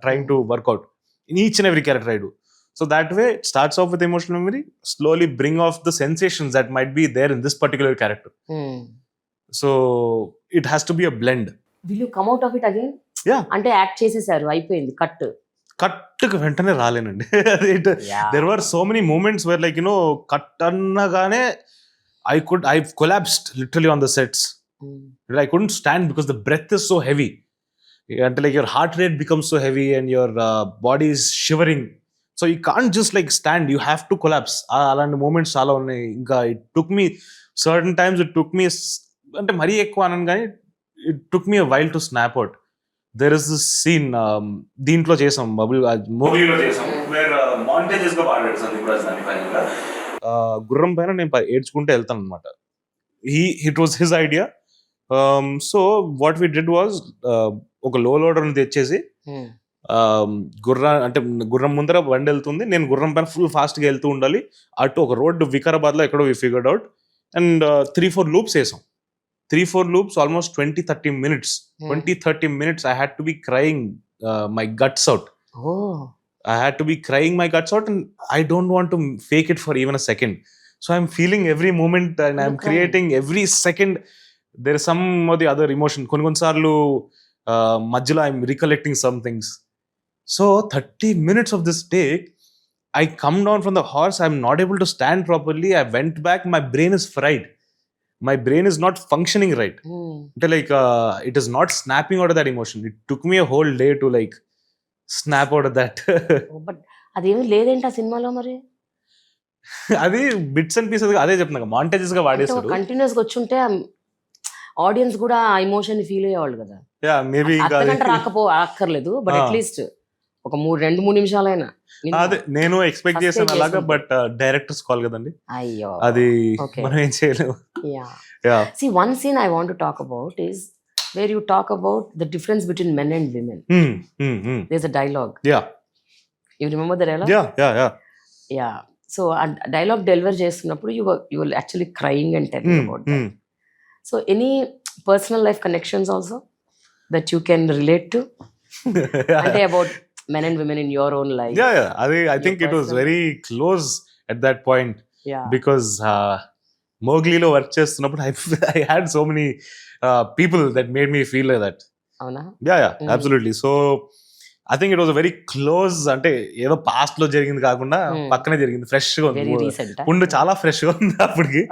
trying to work out in each and every character I do. So that way it starts off with emotional memory, slowly bring off the sensations that might be there in this particular character. So it has to be a blend. Will you come out of it again? Yeah, అంటే act చేసేసారు, అయిపోయింది cut. కట్కి వెంటనే రాలేనండి. There were so many moments where like cut అన్నగానే I collapsed literally on the sets. I couldn't stand because the breath is so heavy. Until like your heart rate becomes so heavy and your body is shivering. So you can't just like stand, you have to collapse. అలాంటి moments చాలా ఉన్నాయి. ఇంకా it took me certain times, it took me అంటే మరీ ఎక్కువ అనను కానీ it took me a while to snap out. There is this scene దీంట్లో చేసాం, మూవీలో చేసాం, వేర్ మాంటేజెస్ గా వాడాడు సందీప్ రాజ్ దాని ఫైనల్గా. గుర్రం పైన నేను ఏడ్చుకుంటూ వెళ్తాను అనమాట. It was his idea. So what we did was ఒక లో లోడర్ని తెచ్చేసి గుర్రం ముందర బండి వెళ్తుంది, నేను గుర్రం పైన ఫుల్ ఫాస్ట్గా వెళ్తూ ఉండాలి. అటు ఒక రోడ్డు వికారాబాద్లో ఎక్కడో వి ఫిగర్డ్ అవుట్ అండ్ 3-4 లూప్స్ వేసాం. 3-4 loops, almost 20-30 minutes. 20-30 minutes I had to be crying my guts out. I had to be crying my guts out and I don't want to fake it for even a second. So I'm feeling every moment and I'm creating every second. There is some or the other emotion. కొన్ని సార్లు మధ్యలో I'm recollecting some things. So 30 minutes of this take, I come down from the horse, I'm not able to stand properly. I went back, my brain is fried. My brain is not functioning right. Like it is not snapping out of that emotion. It took me a whole day to like snap out of that. But అదేమీ లేదేంటి ఆ సినిమాలో మరి? అది bits and pieces అదే చెప్తున్నా, montages గా వాడేస్తాడు. Continuous గా వచ్చుంటే ఆడియన్స్ కూడా ఆ ఎమోషన్ ఫీల్ అయ్యేవాళ్ళు కదా. యా, మేబీ ఇంకా అక్కర్లేదు, బట్ అట్లీస్ట్ ఒక 2-3 నిమిషాలైనా. అదే నేను ఎక్స్పెక్ట్ చేశాను అలాగా, బట్ డైరెక్టర్స్ కాల్ కదండి. అయ్యో, అది మనం ఏం చేయలేము. See, one scene I want to talk about is where you talk about the difference between men and women. There's a dialogue. Yeah. You remember the dialogue? Yeah. So a dialogue deliver చేస్తున్నప్పుడు you will actually crying and telling about that. So any personal life connections also that you can relate to? Ante about men and women in your own life. Yeah. I think it was very close at that point. Yeah. Because Mowgliలో work చేస్తున్నప్పుడు I had so many people that made me feel like that. అవునా? Yeah, absolutely. So I think it was a very close, అంటే ఏదో past లో జరిగింది కాకుండా పక్కనే జరిగింది, ఫ్రెష్ గా ఉంది, పుండు చాలా ఫ్రెష్ గా ఉంది అప్పటికి.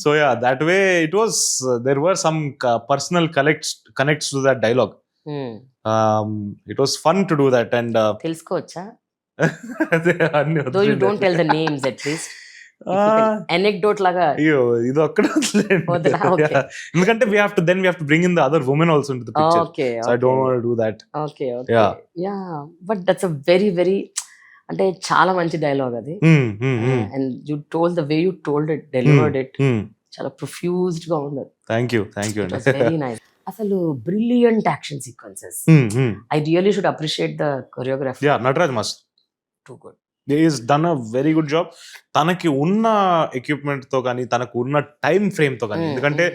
So yeah, that way it was, there were some personal connects to that dialogue. It was fun to do that. And తెలుసుకోవచ్చా? Though you don't tell the names at least. Anecdote లాగా. అయ్యో, ఇది ఒక్కడే ఎందుకంటే we have to bring in the other women also into the picture. Okay. So I don't want to do that. Okay. Yeah, but that's a very very అంటే చాలా మంచి dialogue అది. And you told the way you told it, delivered it, చాలా ప్రొఫ్యూజ్డ్ గా ఉంది. Thank you అండి. Very nice. అసలు brilliant action sequences. I really should appreciate the choreography. Yeah, Nataraj master. Too good. He has done a very good job. తనకి ఉన్న equipment తో కానీ, తనకు ఉన్న టైం ఫ్రేమ్ తో కానీ, ఎందుకంటే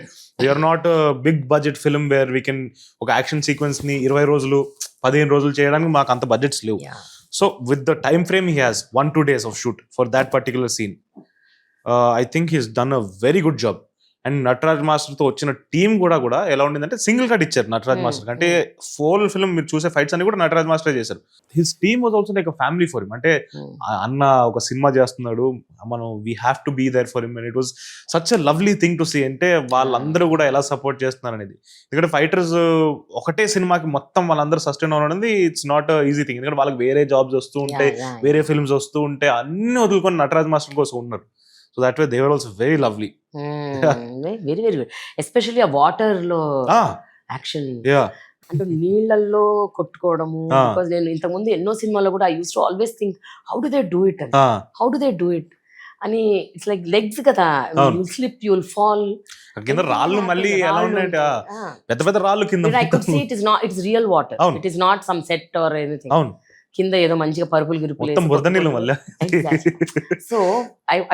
we're not big budget film where we can ఒక యాక్షన్ సీక్వెన్స్ ని 20 రోజులు 15 రోజులు చేయడానికి మాకు అంత బడ్జెట్స్ లేవు. So with the time frame he has 1-2 days of shoot for that particular scene. I think he's done a very good job. And Nataraj master తో వచ్చిన టీం కూడా ఎలా ఉండిందంటే సింగిల్ కట్ ఇచ్చారు నటరాజ్ మాస్టర్. అంటే ఫుల్ ఫిల్మ్ మీరు చూసే ఫైట్స్ అన్ని కూడా నటరాజ్ మాస్టర్ చేశారు. His team was also like family for him. అంటే అన్న ఒక సినిమా చేస్తున్నాడు, మనం we have to be there for him. And it was such a lovely thing to see. అంటే వాళ్ళందరూ కూడా ఎలా సపోర్ట్ చేస్తున్నారు అనేది. ఎందుకంటే ఫైటర్స్ ఒకటే సినిమాకి మొత్తం వాళ్ళందరూ సస్టైన్ అవ్వడం అనేది ఇట్స్ నాట్ ఈజీ థింగ్. ఎందుకంటే వాళ్ళకి వేరే జాబ్స్ వస్తూ ఉంటాయి, వేరే ఫిల్మ్స్ వస్తూ ఉంటాయి, అన్ని వదులుకొని నటరాజ్ మాస్టర్ కోసం ఉన్నారు. So that way they were also very lovely. Very very good. Especially a water lo action. Yeah. అంటే నీళ్ళల్లో కొట్టుకోవడము. బికాజ్ నేను ఇంతకు ముందు ఎన్నో సినిమాల్లో కూడా I used to always think how do they do it and how do they do it అని. It's like legs కదా, you slip, you will fall. కింద రాళ్ళు మళ్ళీ ఎలా ఉన్నాయంటే పెద్ద పెద్ద రాళ్ళు కింద. I could see it is not, it's real water. It is not some set or anything. అవును, కింద ఏదో మంచిగా పరుపులు గిరుపులు. So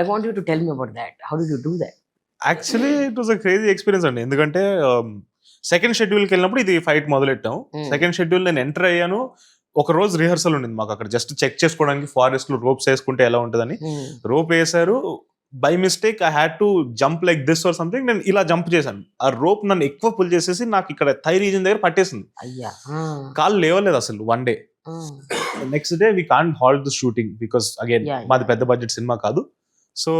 I want you to tell me about that. How did you do that? Actually it was a crazy experience అండి. ఎందుకంటే second షెడ్యూల్కి వెళ్ళినప్పుడు ఇది ఫైట్ మొదలెట్టాం. సెకండ్ షెడ్యూల్ నేను ఎంటర్ అయ్యాను. ఒక రోజు రిహర్సల్ ఉండింది మాకు అక్కడ, జస్ట్ చెక్ చేసుకోవడానికి ఫారెస్ట్ లో రోప్స్ వేసుకుంటే ఎలా ఉంటుందని. రోప్ వేసారు, by mistake I had to jump like this or something. నేను ఇలా జంప్ చేశాను. ఆ రోప్ నన్ను ఎక్కువ పుల్ చేసేసి నాకు ఇక్కడ థై రీజన్ దగ్గర పట్టేసింది. అయ్యా కాళ్ళు లేవలేదు అసలు one day. Next day we can't halt the shooting because again మాది పెద్ద బడ్జెట్ సినిమా కాదు. So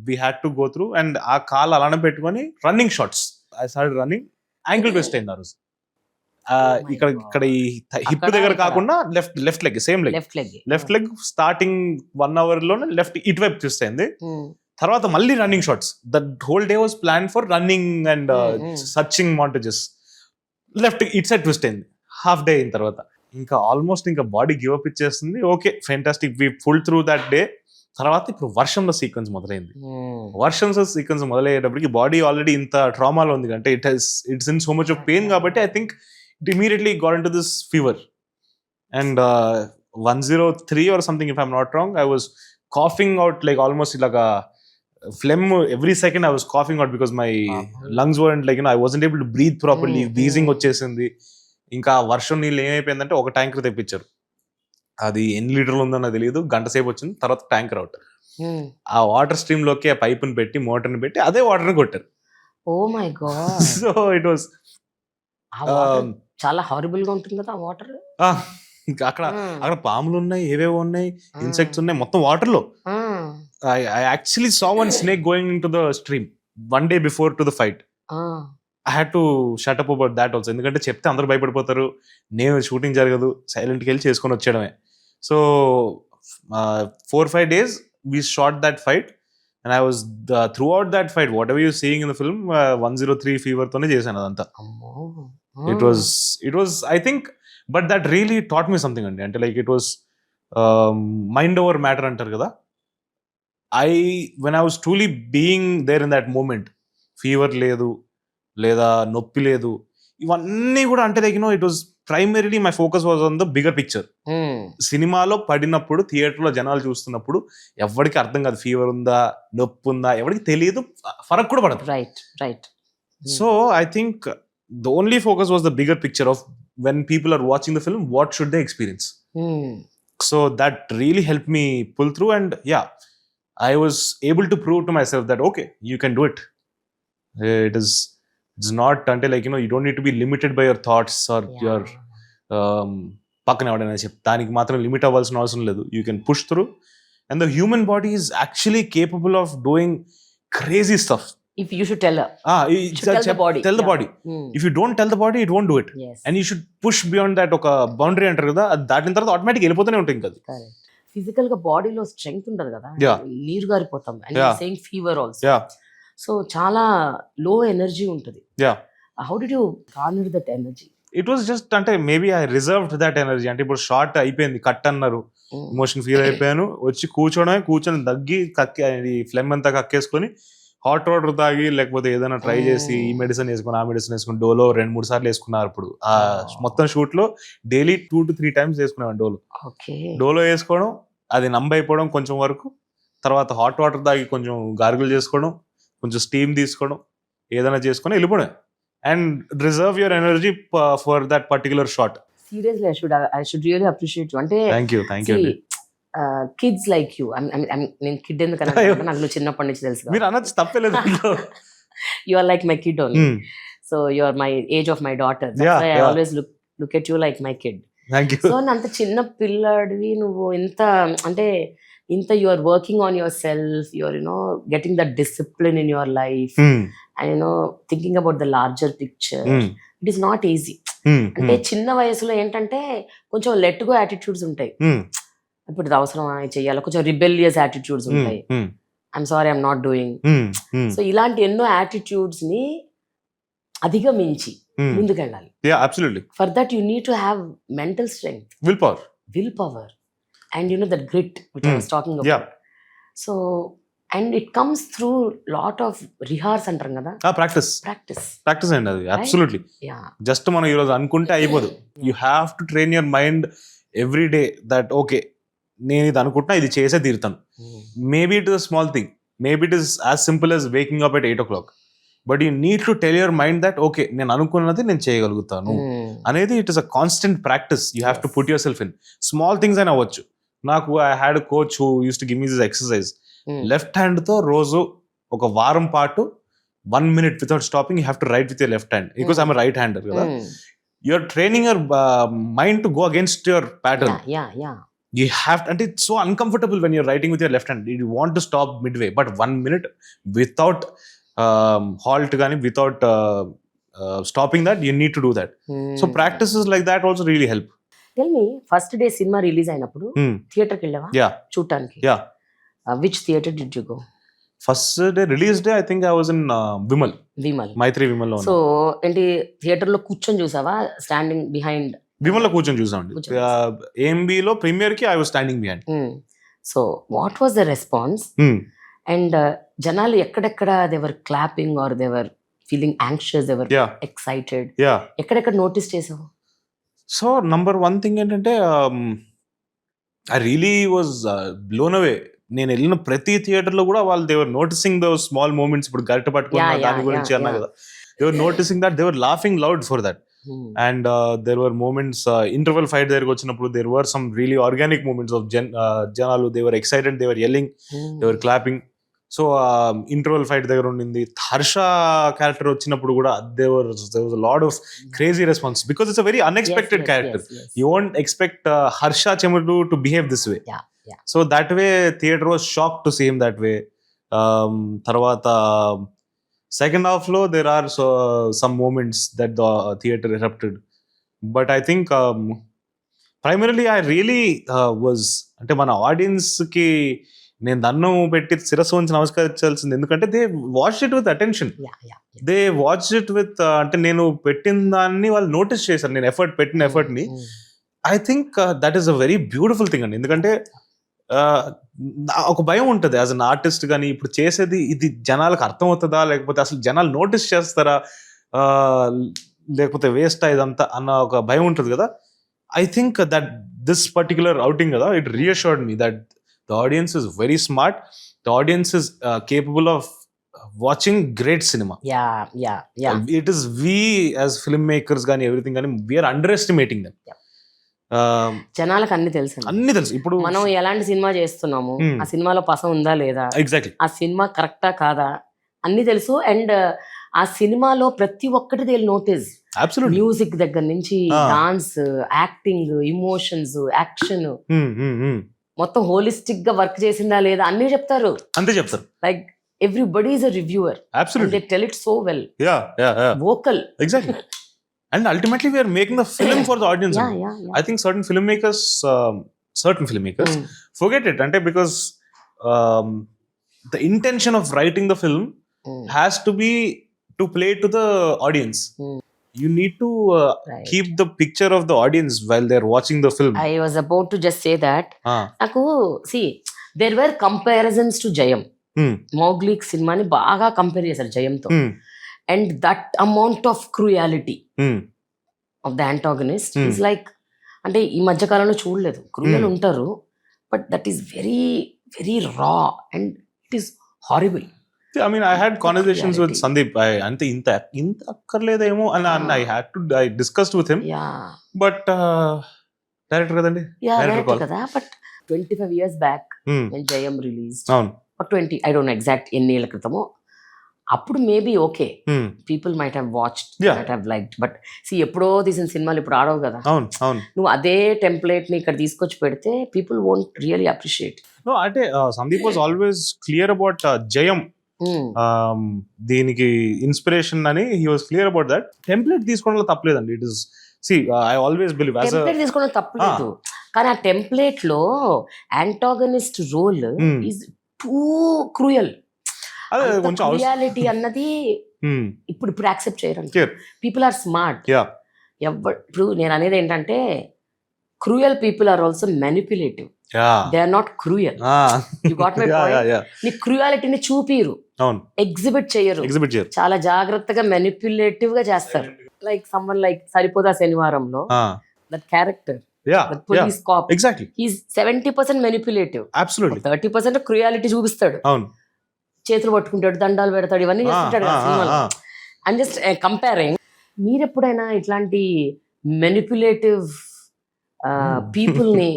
we had to go through and ఆ కాల్ అలానే పెట్టుకొని running shots I started running. Ankle twist అయింది ఆ రోజు. ఇక్కడ ఈ హిప్ దగ్గర కాకుండా left leg same leg left leg starting 1 hour లోనే లెఫ్ట్ ఇటువైపు ట్విస్ట్ అయింది. తర్వాత మళ్ళీ running shots. That whole day was plan for running and searching montages. Left it side twist అయింది. హాఫ్ డే అయిన తర్వాత ఇంకా ఆల్మోస్ట్ ఇంకా బాడీ గివ్ అప్ ఇచ్చేస్తుంది. Okay fantastic, we pull through that day. తర్వాత ఇప్పుడు వర్షంలో సీక్వెన్స్ మొదలైంది. వర్షంలో సీక్వెన్స్ మొదలయ్యేటప్పటికి బాడీ ఆల్రెడీ ఇంత ట్రామాలో ఉంది అంటే it's in so much of pain కాబట్టి I think it immediately got into this fever. And 103 or something, if I'm not wrong, I was coughing out like almost like a phlegm. Every second I was coughing out because my lungs weren't like, I wasn't able to breathe properly. Wheezing వచ్చేసింది. ఇంకా వర్షం నీళ్ళు ఏమైపోయిందంటే ఒక tanker తెప్పించారు. అది ఎన్ని లీటర్లు ఉందో నాకు తెలియదు. గంట సేపు వచ్చింది. తర్వాత ట్యాంకర్ అవుట్. ఆ వాటర్ స్ట్రీమ్ లోకి ఆ పైపుని పెట్టి మోటార్ని పెట్టి అదే వాటర్ని కొట్టారు. Oh my god. So it was చాలా హారిబుల్ గా ఉంటుంది కదా ఆ వాటర్. అక్కడ పాములు ఉన్నాయి, ఏవేవో ఉన్నాయి, ఇన్సెక్ట్స్ ఉన్నాయి, మొత్తం వాటర్ లో. I actually saw one snake going into the stream one day before to the fight. I had to shut up about that also. ఎందుకంటే చెప్తే అందరూ భయపడిపోతారు. నేను షూటింగ్ జరగదు, సైలెంట్కి వెళ్ళి చేసుకొని వచ్చేయడమే. So 4-5 days we shot that fight and I was throughout that fight whatever you're seeing in the film 103 fever తోనే చేశాను అదంతా. It was I think, but that really taught me something అండి. అంటే like it was mind over matter అంటారు కదా. when I was truly being there in that moment, fever లేదు లేదా నొప్పి లేదు, ఇవన్నీ కూడా అంటే like it was primarily my focus was on the bigger picture. సినిమాలో పడినప్పుడు థియేటర్లో జనాలు చూస్తున్నప్పుడు ఎవరికి అర్థం కాదు ఫీవర్ ఉందా నొప్పి ఉందా, ఎవరికి తెలియదు, ఫరక్ కూడా పడదు. Right. So I think the only focus was the bigger picture of when people are watching the film, what should they experience. So that really helped me pull through and yeah, I was able to prove to myself that okay, you can do it. It's not until like you don't need to be limited by your thoughts or your పక్కన ఎవడైనా దానికి మాత్రం limit అవ్వాల్సిన అవసరం లేదు. You can push through and the human body is actually capable of doing crazy stuff. If you should tell her. Tell the body. If you don't tell the body, it won't do it. Yes. And you should push beyond that ఒక boundary అంటారు కదా, దాటిన తర్వాత automatic వెళ్ళిపోతూనే ఉంటుంది కదా. Physical గా బాడీలో strength ఉంటుంది కదా, నీరు గారిపోతాం. And same fever also. So చాలా లో ఎనర్జీ ఉంటుంది. How did you garner that energy? It was just అంటే maybe I reserved that energy. అంటే ఇప్పుడు షార్ట్ అయిపోయింది, కట్ అన్నారు, ఎమోషన్ ఫీల్ అయిపోయాను, వచ్చి కూర్చొని దగ్గి ఫ్లెమ్ అంతా కక్కేసుకొని హాట్ వాటర్ తాగి లేకపోతే ఏదైనా ట్రై చేసి ఈ మెడిసిన్ వేసుకుని ఆ మెడిసిన్ వేసుకుని డోలో 2-3 సార్లు వేసుకున్నారు. అప్పుడు ఆ మొత్తం షూట్ లో డైలీ 2 to 3 times వేసుకునేవాడు డోలో వేసుకోవడం, అది నంబైపోవడం కొంచెం వరకు, తర్వాత హాట్ వాటర్ తాగి కొంచెం గార్గిల్ చేసుకోవడం, కొంచెం స్టీమ్ తీసుకోవడం, ఏదైనా చేసుకొని వెళ్ళిపోవడం and reserve your energy for that particular shot. Seriously I should really appreciate you. అంటే thank you kids like you. నేను కిడ్ ఎందుకన్నా నాకు నువ్వు చిన్నప్పటి నుంచి తెలుసు. మీరు అనొచ్చు, తప్పలేదు. You are like my kid only. So you are my age of my daughter. I always look at you like my kid. So అంత చిన్న పిల్లడివి నువ్వు ఇంత you are working on yourself, you are getting that discipline in your life and thinking about the larger picture. It is not easy. అంటే చిన్న వయసులో ఏంటంటే కొంచెం లెట్ గో యాటిట్యూడ్స్ ఉంటాయి. ఇప్పుడు ఇది అవసరమా చెయ్యాలి, కొంచెం రిబెలియస్ యాటిట్యూడ్స్ ఉంటాయి. I'm sorry I'm not doing. So ఇలాంటి ఎన్నో యాటిట్యూడ్స్ ని అధిగమించి ముందుకెళ్ళాలి. For that you need to have mental strength, will power and that grit which I was talking about. So and it comes through lot of rehearse అంటారు కదా, practice అండి అది. Absolutely. Just మనం ఈ రోజు అనుకుంటే అయిపోదు. You have to train your mind every day that okay నేను ఇది అనుకుంటున్నా, ఇది చేసే తీరుతాను. Maybe it is a small thing, maybe it is as simple as waking up at 8 o'clock, but you need to tell your mind that okay నేను అనుకున్నది నేను చేయగలుగుతాను అనేది. It is a constant practice. You have to put yourself in. Small things అయినా అవ్వచ్చు. నాకు I had a coach who use to give me this exercise. Left hand తో రోజు ఒక వారం పాటు 1 minute without stopping you have to write with your left hand because I'm a right hander kada. You're training your mind to go against your pattern. Yeah. You have to, and it's so uncomfortable when you're writing with your left hand. You want to stop midway, but 1 minute without halt gani, without stopping that, you need to do that. So practices like that also really help. Tell me, first day cinema release అయినప్పుడు theatre కి వెళ్ళావా? Yeah. చూడటానికి. Yeah. Which theater did you go? First day, release day, I think I was in Vimal. Maitri Vimal lo. So ఏంటి theatre లో కూర్చొని చూసావా? Standing behind. Vimal లో కూర్చొని చూసామండి. AMB లో ప్రీమియర్ కి I was standing behind. So what was the response? And జనాలు ఎక్కడెక్కడ they were clapping or they were feeling anxious, they were excited. ఎక్కడెక్కడ నోటీస్ చేసావు? So number one thing ఏంటంటే I really was blown away. నేను వెళ్ళిన ప్రతి theatre లో కూడా వాళ్ళు they were noticing those small moments. ఇప్పుడు గరిట పట్టుకున్న దాని గురించి అన్నా కదా, they were noticing that, they were laughing loud for that. And there were moments, interval fight దగ్గరికి వచ్చినప్పుడు there were some really organic moments of జనాలు, they were excited, they were yelling, they were clapping. So interval fight దగ్గర ఉండింది. Harsha character వచ్చినప్పుడు కూడా there was a lot of crazy response because it's a very unexpected character. You won't expect Harsha Chemurdu to behave this way. So that way theater was shocked to see him that way. Tarvata second half lo there are some moments that the theater erupted, but I think primarily I really was ante mana audience ki నేను దన్నం పెట్టి శిరస్సు వంచి నమస్కరించాల్సింది, ఎందుకంటే they watched it with attention. They watched it with, అంటే నేను పెట్టిన దాన్ని వాళ్ళు నోటీస్ చేశారు, నేను పెట్టిన ఎఫర్ట్ ని. I think that is a very beautiful thing అండి. ఎందుకంటే ఒక భయం ఉంటుంది యాజ్ అన్ ఆర్టిస్ట్, కానీ ఇప్పుడు చేసేది ఇది జనాలకు అర్థం అవుతుందా, లేకపోతే అసలు జనాలు నోటీస్ చేస్తారా, లేకపోతే వేస్ట్ ఇదంతా అన్న ఒక భయం ఉంటుంది కదా. I think that this particular outing కదా, it reassured me that the audience is very smart. The audience is capable of watching great cinema. Yeah. It is we as filmmakers gaani everything gaani we are underestimating them. జనాలకు అన్ని తెలుసు. ఇప్పుడు మనం ఎలాంటి cinema చేస్తున్నాము, ఆ సినిమాలో పసం ఉందా లేదా, ఎగ్జాక్ట్లీ ఆ సినిమా కరెక్టా కాదా అన్ని తెలుసు. అండ్ ఆ సినిమాలో ప్రతి ఒక్కటి దే నోటీస్. మ్యూజిక్ దగ్గర నుంచి డాన్స్, యాక్టింగ్, ఇమోషన్స్, యాక్షన్, మొత్తం హోలిస్టిక్ గా వర్క్ చేసిందా లేదా అన్ని చెప్తారు. అంతే చెప్తారు. Like everybody is a reviewer. Absolutely. And they tell it so well. Yeah. Vocal. Exactly. And ultimately we are making the film for the audience. Yeah. I think certain filmmakers forget it, ante because the intention of writing the film has to be to play to the audience. You need to keep the picture of the audience while they're watching the film. I was about to just say that. Naku see, there were comparisons to Jayam. Mowgli సినిమాని బాగా compare చేశారు జయంతో. And that amount of cruelty of the antagonist is like, అంటే ఈ మధ్య కాలంలో చూడలేదు, cruel ఉంటారు, but that is very very raw and it is horrible. I mean, I had conversations with Sandeep. Ante inta akkarledemo and I discussed with him. But director kadandi. Director kada. But 25 years back when Jayam released, or 20, I don't know exact ఎన్ని ఏళ్ల క్రితమో, అప్పుడు maybe okay, people might have watched, might have liked. But see ఎప్పుడో తీసిన సినిమాలు ఇప్పుడు ఆడవు కదా. నువ్వు అదే టెంప్లెట్ ని ఇక్కడ తీసుకొచ్చి పెడితే people won't really appreciate. No, అంటే Sandeep was always clear about Jayam, దీనికి ఇన్స్పిరేషన్ అని he was clear about that. Template తీసుకోవడంలో తప్పలేదండి. It is I always believe template తీసుకోవడం తప్పలేదు, కానీ ఆ టెంప్లెట్ లో antagonist role is too cruel. Cruelty అన్నది ఇప్పుడు యాక్సెప్ట్ చేయరు. People are smart. ఇప్పుడు నేను అనేది ఏంటంటే, cruel people are also manipulative. They are not cruel. You got my point. నీ క్రూయాలిటీని చూపిరు, ఎగ్జిబిట్ చేయరు, చాలా జాగ్రత్తగా మ్యానిపులేటివ్ గా చేస్తారు. లైక్ సమ్వన్ లైక్ సరిపోదా శనివారంలో that character, that police cop, exactly, he's 70% manipulative, absolutely, 30% cruelty చూపిస్తాడు. చేతులు పట్టుకుంటాడు, దండాలు పెడతాడు, ఇవన్నీ చేస్తుంటాడు కదా సినిమాలో. I'm just comparing. మీరు ఎప్పుడైనా ఇట్లాంటి మెనిపులేటివ్ పీపుల్ ని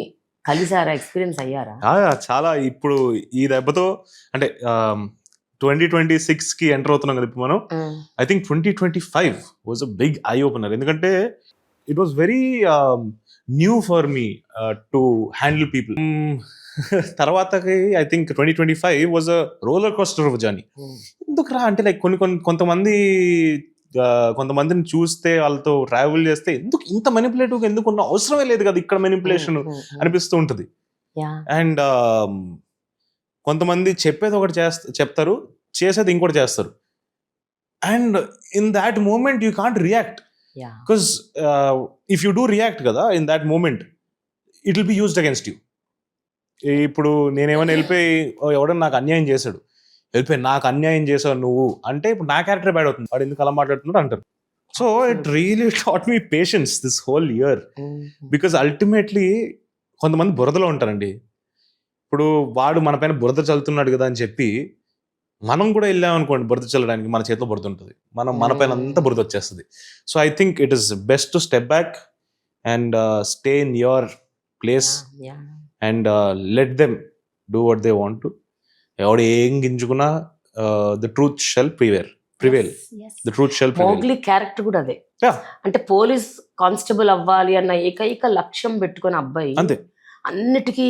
కలిసారా, ఎక్స్పీరియన్స్ అయ్యారా? చాలా ఇప్పుడు ఈ దెబ్బతో అంటే 2026కి ఎంటర్ అవుతున్నాం కదా ఇప్పుడు మనం. I think 2025 was a big eye opener, ఎందుకంటే it was very new for me to handle people. తర్వాతకి I think 2025 was a roller coaster of journey. ఎందుకురా అంటే లైక్ కొంతమందిని చూస్తే వాళ్ళతో ట్రావెల్ చేస్తే ఎందుకు ఇంత మెనిపులేటివ్గా ఎందుకు ఉన్న అవసరమే లేదు కదా ఇక్కడ మెనిపులేషన్ అనిపిస్తూ ఉంటుంది. అండ్ కొంతమంది చెప్పేది ఒకటి చెప్తారు, చేసేది ఇంకోటి చేస్తారు. And in that moment you can't react, because if you do react కదా in that moment it will be used against you. ఇప్పుడు నేనేమైనా వెళ్ళిపోయి ఎవడన్నా నాకు అన్యాయం చేశాడు, వెళ్ళిపోయి నాకు అన్యాయం చేసావు నువ్వు అంటే ఇప్పుడు నా క్యారెక్టర్ బ్యాడ్ అవుతుంది, వాడు ఎందుకు అలా మాట్లాడుతున్నాడు అంటారు. So it really taught me patience this whole year, because ultimately కొంతమంది బురదలో ఉంటారండి. ఇప్పుడు వాడు మన పైన బురద చల్లుతున్నాడు కదా అని చెప్పి మనం కూడా వెళ్ళామనుకోండి బురద చల్లడానికి, మన చేతిలో బురద ఉంటుంది, మన పైన అంతా బురద వచ్చేస్తుంది. So I think it is best to step back and stay in your place and let them do what they want to. ఎవడు ఏం గింజుకున్నా the truth shall prevail. The truth shall prevail. Mowgli character కూడా అదే, అంటే police constable అవ్వాలి అన్న ఏకైక లక్ష్యం పెట్టుకుని అబ్బాయి అంతే అన్నిటికీ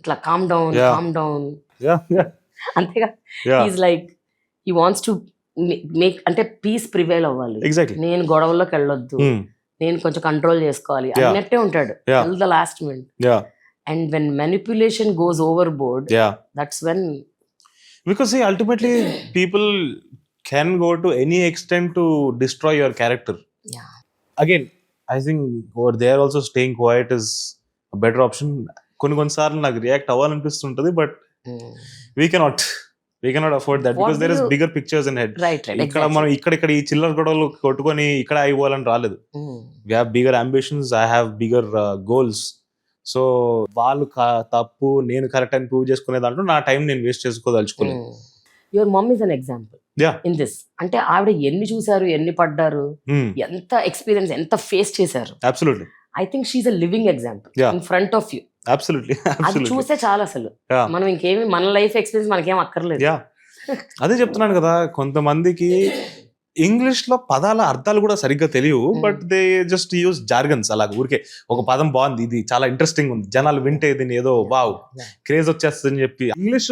ఇట్లా కామ్ డౌన్ అంతేగా. Is like he wants to make అంటే పీస్ ప్రివేల్ అవ్వాలి. ఎగ్జాక్ట్లీ. నేను గొడవల్లోకి వెళ్ళొద్దు, నేను కొంచెం కంట్రోల్ చేసుకోవాలి అన్నట్టే ఉంటాడు till the last minute. And when manipulation goes overboard, that's when, because see ultimately people can go to any extent to destroy your character. Again I think over there also staying quiet is a better option. కొన్నిసార్లు నాకు react అవ్వాలనిపిస్తుంటది, but we cannot afford that, because there is bigger pictures in head. Right. ఇక్కడ మనం ఇక్కడ ఈ చిల్లర గొడవలు కొట్టుకొని ఇక్కడ అయిపోవాలని రాలేదు. We have bigger ambitions, I have bigger goals. So వాళ్ళు తప్పు నేను కరెక్ట్ అని ప్రూవ్ చేసుకునే దాంట్లో నా టైం నేను వేస్ట్ చేసుకోదలుచుకోలేదు. Your mum is an example in this. అంటే ఆవిడ ఎన్ని చూసారు, ఎన్ని పడ్డారు, ఎంత ఎక్స్పీరియన్స్, ఎంత ఫేస్ చేశారు. Absolutely. I think she's a living example in front of you. Absolutely. అది చూస్తే చాలా అసలు మనం ఇంకేమి మన లైఫ్ ఎక్స్పీరియన్స్ మనకేం అక్కర్లేదు. అదే చెప్తున్నాను కదా, కొంతమందికి ఇంగ్లీష్ లో పదాల అర్థాలు కూడా సరిగ్గా తెలియవు, but they just use jargons. అలాగ ఊరికే ఒక పదం బాగుంది, ఇది చాలా ఇంట్రెస్టింగ్ ఉంది, జనాలు వింటే దీన్ని ఏదో వావ్ క్రేజ్ వచ్చేస్తుంది అని చెప్పి ఇంగ్లీష్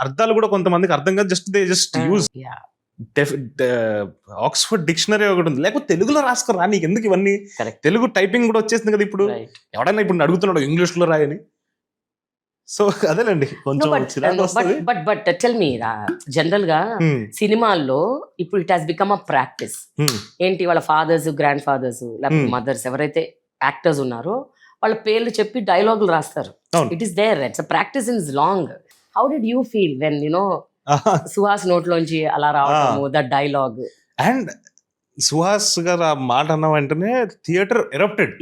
అర్థాలు కూడా కొంతమందికి అర్థం కాదు, just they just use. Oxford dictionary ఒకటి ఉంది, లేకపోతే తెలుగులో రాసుకోరా, నీకు ఎందుకు ఇవన్నీ, తెలుగు టైపింగ్ కూడా వచ్చేసింది కదా ఇప్పుడు. ఎవడైనా ఇప్పుడు అడుగుతున్నాడు ఇంగ్లీష్ లో రాయని. సో అదేనండి కొంచెం బట్ టెల్ మీ, జనరల్ గా సినిమాల్లో ఇప్పుడు it has become a practice. ఏంటి, వాళ్ళ ఫాదర్స్, గ్రాండ్ ఫాదర్స్, లేకపోతే మదర్స్ ఎవరైతే యాక్టర్స్ ఉన్నారో వాళ్ళ పేర్లు చెప్పి డైలాగులు రాస్తారు. It is there, it's a practice in long. How did you feel when you know Suhas నోట్లోంచి అలా రావడము, ద డైలాగ్? అండ్ సుహాస్ గారు ఆ మాట అన్న వెంటనే theatre erupted.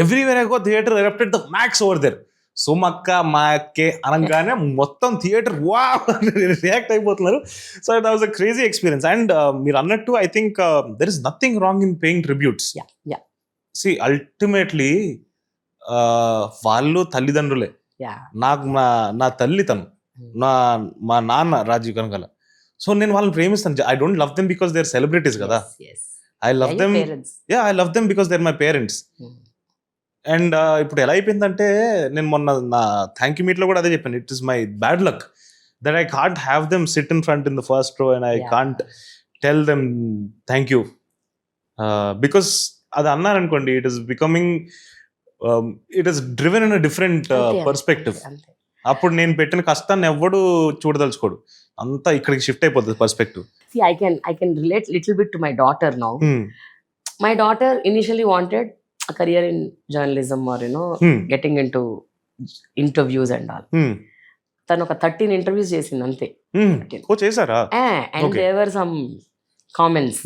Everywhere I go theatre erupted, the max over there. సుమక్క మా అక్కే అనగానే మొత్తం థియేటర్ వా రియాక్ట్ అయిపోతున్నారు. So it was a crazy experience. And మీరు అన్నట్టు I think there is nothing wrong in paying tributes. See ultimately వాళ్ళు తల్లిదండ్రులే. నాకు నా తల్లి తను, మా నాన్న రాజీవ్ కనకాల. సో నేను వాళ్ళని ప్రేమిస్తాను. I don't love them because they are celebrities కదా. I love them, I love them because they are my parents. And ఇప్పుడు ఎలా అయిపోయిందంటే, నేను మొన్న నా థ్యాంక్ యూ మీట్ లో కూడా అదే చెప్పాను, it is my bad luck that I can't have them SIT in front in the first row and I can't tell them thank you, because అది అన్నాను అనుకోండి, it is becoming, it is driven in a different perspective. అప్పుడు నేను పెట్టిన కష్టాన్ని ఎవ్వడు చూడదలుచుకోడు, అంతా ఇక్కడికి షిఫ్ట్ అయిపోతుంది perspective. I can relate little bit to my daughter now. My daughter initially wanted a career in journalism or getting into interviews and all. తను ఒక 13 ఇంటర్వ్యూస్ చేసింది అంతే. చేశారా? And there were some comments,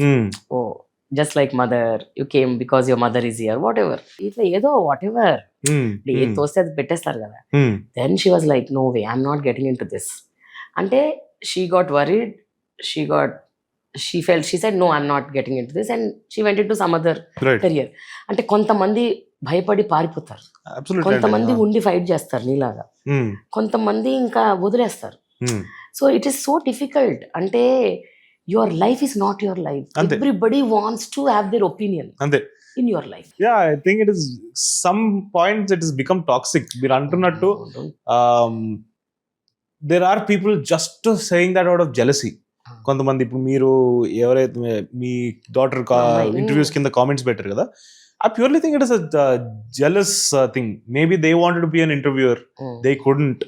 oh just like mother, you came because your mother is here, whatever, ఇట్లా ఏదో whatever ఏది తోస్తే అది పెట్టేస్తారు కదా. Then she was like, no way, I'm not getting into this. అంటే she got worried, she said no, I'm not getting into this, and she went into some other right, career. అంటే కొంతమంది భయపడి పారిపోతారు, అబ్సల్యూట్లీ కొంతమంది ఉండి fight చేస్తారు నీలాగా, కొంతమంది ఇంకా వదిలేస్తారు. So it is so difficult. అంటే your life is not your life. అంతే. Everybody wants to have their opinion అంతే. In your life. I think it is some points it is become toxic. మీరు అంటున్నట్టు there are people just saying that out of jealousy. కొంతమంది ఇప్పుడు మీరు ఎవరైతే మీ daughter interviews కింద కామెంట్స్ పెట్టారు కదా, I purely think it is a jealous thing. Maybe they wanted to be an interviewer, they couldn't,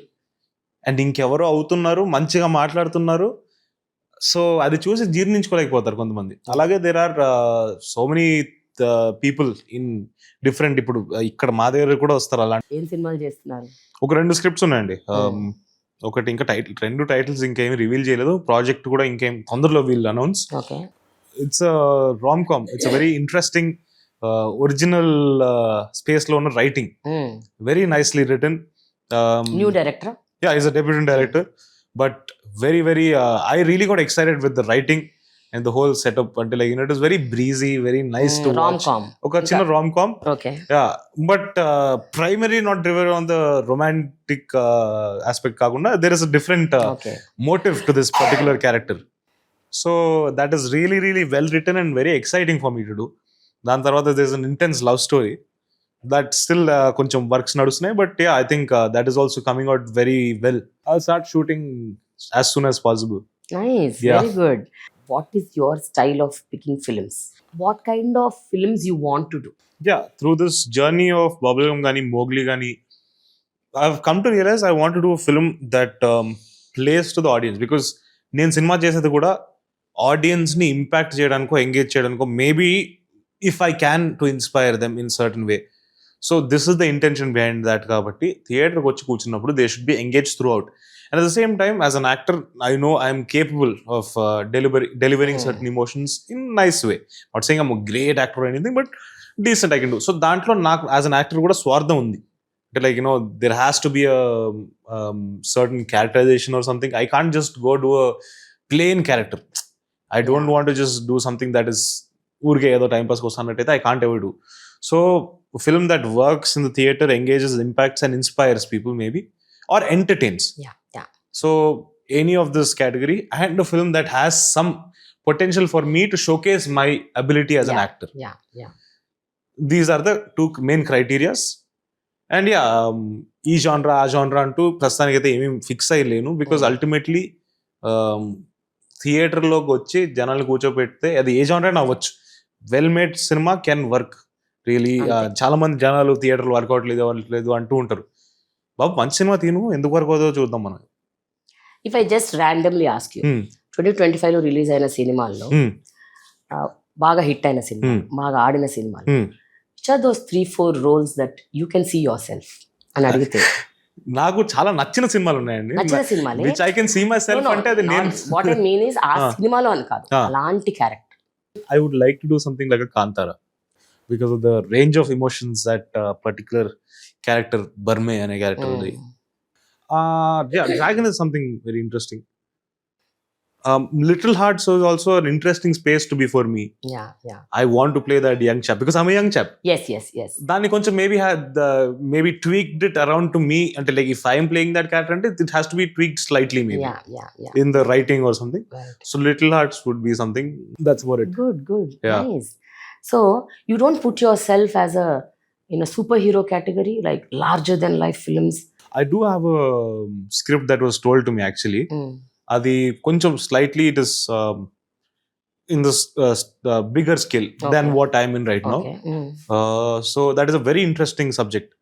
and ఇంకెవరో అవుతున్నారు, మంచిగా మాట్లాడుతున్నారు, సో అది చూసి జీర్ణించుకోలేకపోతారు కొంతమంది. అలాగే there are so many people in different, ఇప్పుడు ఇక్కడ మా దగ్గర కూడా వస్తారు అలాంటి. ఏం సినిమాలు చేస్తున్నారు? ఒక 2 స్క్రిప్ట్స్ ఉన్నాయండి. ఒకటి ఇంకా రెండు టైటిల్స్ ఇంకేమి రివీల్ చేయలేదు. ప్రాజెక్ట్ కూడా ఇంకేం తొందరలో will announce. It's rom com. It's very interesting original space లో ఉన్న writing, very nicely written. New director? Yeah, he's a deputy director, but very I really got excited with the writing and the whole setup. Until like, it is very breezy, very nice to watch. Rom-com. Okay, chinna rom-com. Okay. Yeah, but primarily not driven on the romantic aspect kagunda. There is a different motive to this particular character. So that is really well written and very exciting for me to do. Dan tarvata there is an intense love story that still koncham works nadustunayi, but yeah, I think that is also coming out very well. I'll start shooting as soon as possible. Nice. Yeah. Very good. What is your style of picking films? What kind of films you want to do? Yeah, through this journey of Bubblegum gani, Mowgli gani, I've come to realize I want to do a film that plays to the audience, because నేను సినిమా చేసేది కూడా audience ని impact చేయడానికో engage చేయడానికో, maybe if I can to inspire them in certain way. So this is the intention behind that. Kabatti theater వచ్చి కూర్చున్నప్పుడు they should be engaged throughout, and at the same time as an actor I know I am capable of delivering certain emotions in nice way. Not saying I'm a great actor or anything, but decent I can do. So దాంట్లో నాకు as an actor కూడా స్వార్థం ఉంది. అంటే like, there has to be a certain characterization or something. I can't just go do a plain character. I don't want to just do something that is ఊరికే ఏదో time పాస్కి వస్తున్నట్టయితే I can't ever do. So a film that works in the theater, engages, impacts and inspires people maybe, or entertains. Yeah. So any of this category, and a film that has some potential for me to showcase my ability as an actor. Yeah. These are the 2 main criterias. And ఈ genre ఆ genre అంటూ ప్రస్తుతానికైతే ఏమీ fix అయ్యలేను, because ultimately థియేటర్లోకి వచ్చి జనాలు కూర్చోపెడితే అది ఏ genre అయినా అవ్వచ్చు. Well made cinema can work really. చాలా మంది జనాలు థియేటర్లు వర్కౌట్ లేదు అంటూ ఉంటారు. బాబు మంచి సినిమా తీను, ఎందుకు వర్క్ అవుతుందో చూద్దాం మనం. If I just randomly ask you, 2025 లో రిలీజ్ అయిన సినిమాల్లో బాగా హిట్ అయిన సినిమా, బాగా ఆడిన సినిమాలు, which are those 3-4 roles that you can see yourself అని అడిగితే? నాకు చాలా నచ్చిన సినిమాలు ఉన్నాయండి. నచ్చిన సినిమాలే which I can see myself. అంటే అది నేను what I mean is ఆ సినిమాలో అని కాదు, అలాంటి character. I would like to do something like a Kantara, because of the range of emotions that particular character Barme ane character ఉంది. Dragon is something very interesting. Little Hearts is also an interesting space to be for me. Yeah. I want to play that young chap because I'm a young chap. Yes. Dani koncham maybe tweaked it around to me until like if I am playing that character, it has to be tweaked slightly maybe. Yeah. In the writing or something. Right. So Little Hearts would be something. That's what it. Good. Yeah. Nice. So you don't put yourself as in a superhero category, like larger than life films? I do have a script that was told to me actually. అది కొంచెం slightly it is in this bigger scale then what I'm in right now. So that is a very interesting subject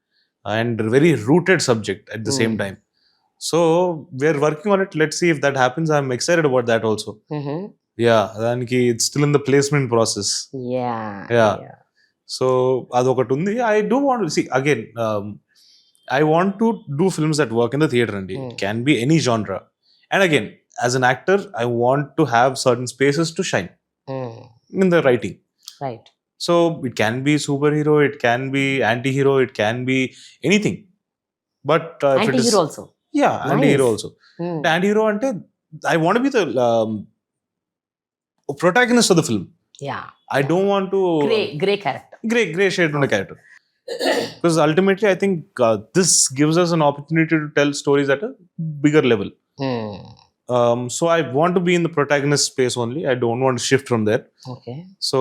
and very rooted subject at the same time. So we're working on it. Let's see if that happens. I'm excited about that also. దానికి it's still in the placement process. So అదొకటి ఉంది. I do want see again, I want to do films that work in the theater and it can be any genre. And again, as an actor, I want to have certain spaces to shine in the writing. Right. So it can be superhero, it can be anti-hero, it can be anything. But anti-hero also. Yeah, nice. Anti-hero also. Anti-hero ante I want to be the protagonist of the film. Yeah. I don't want to Gray character. gray shade on the character, because ultimately I think this gives us an opportunity to tell stories at a bigger level. So I want to be in the protagonist space only. I don't want to shift from there. Okay. So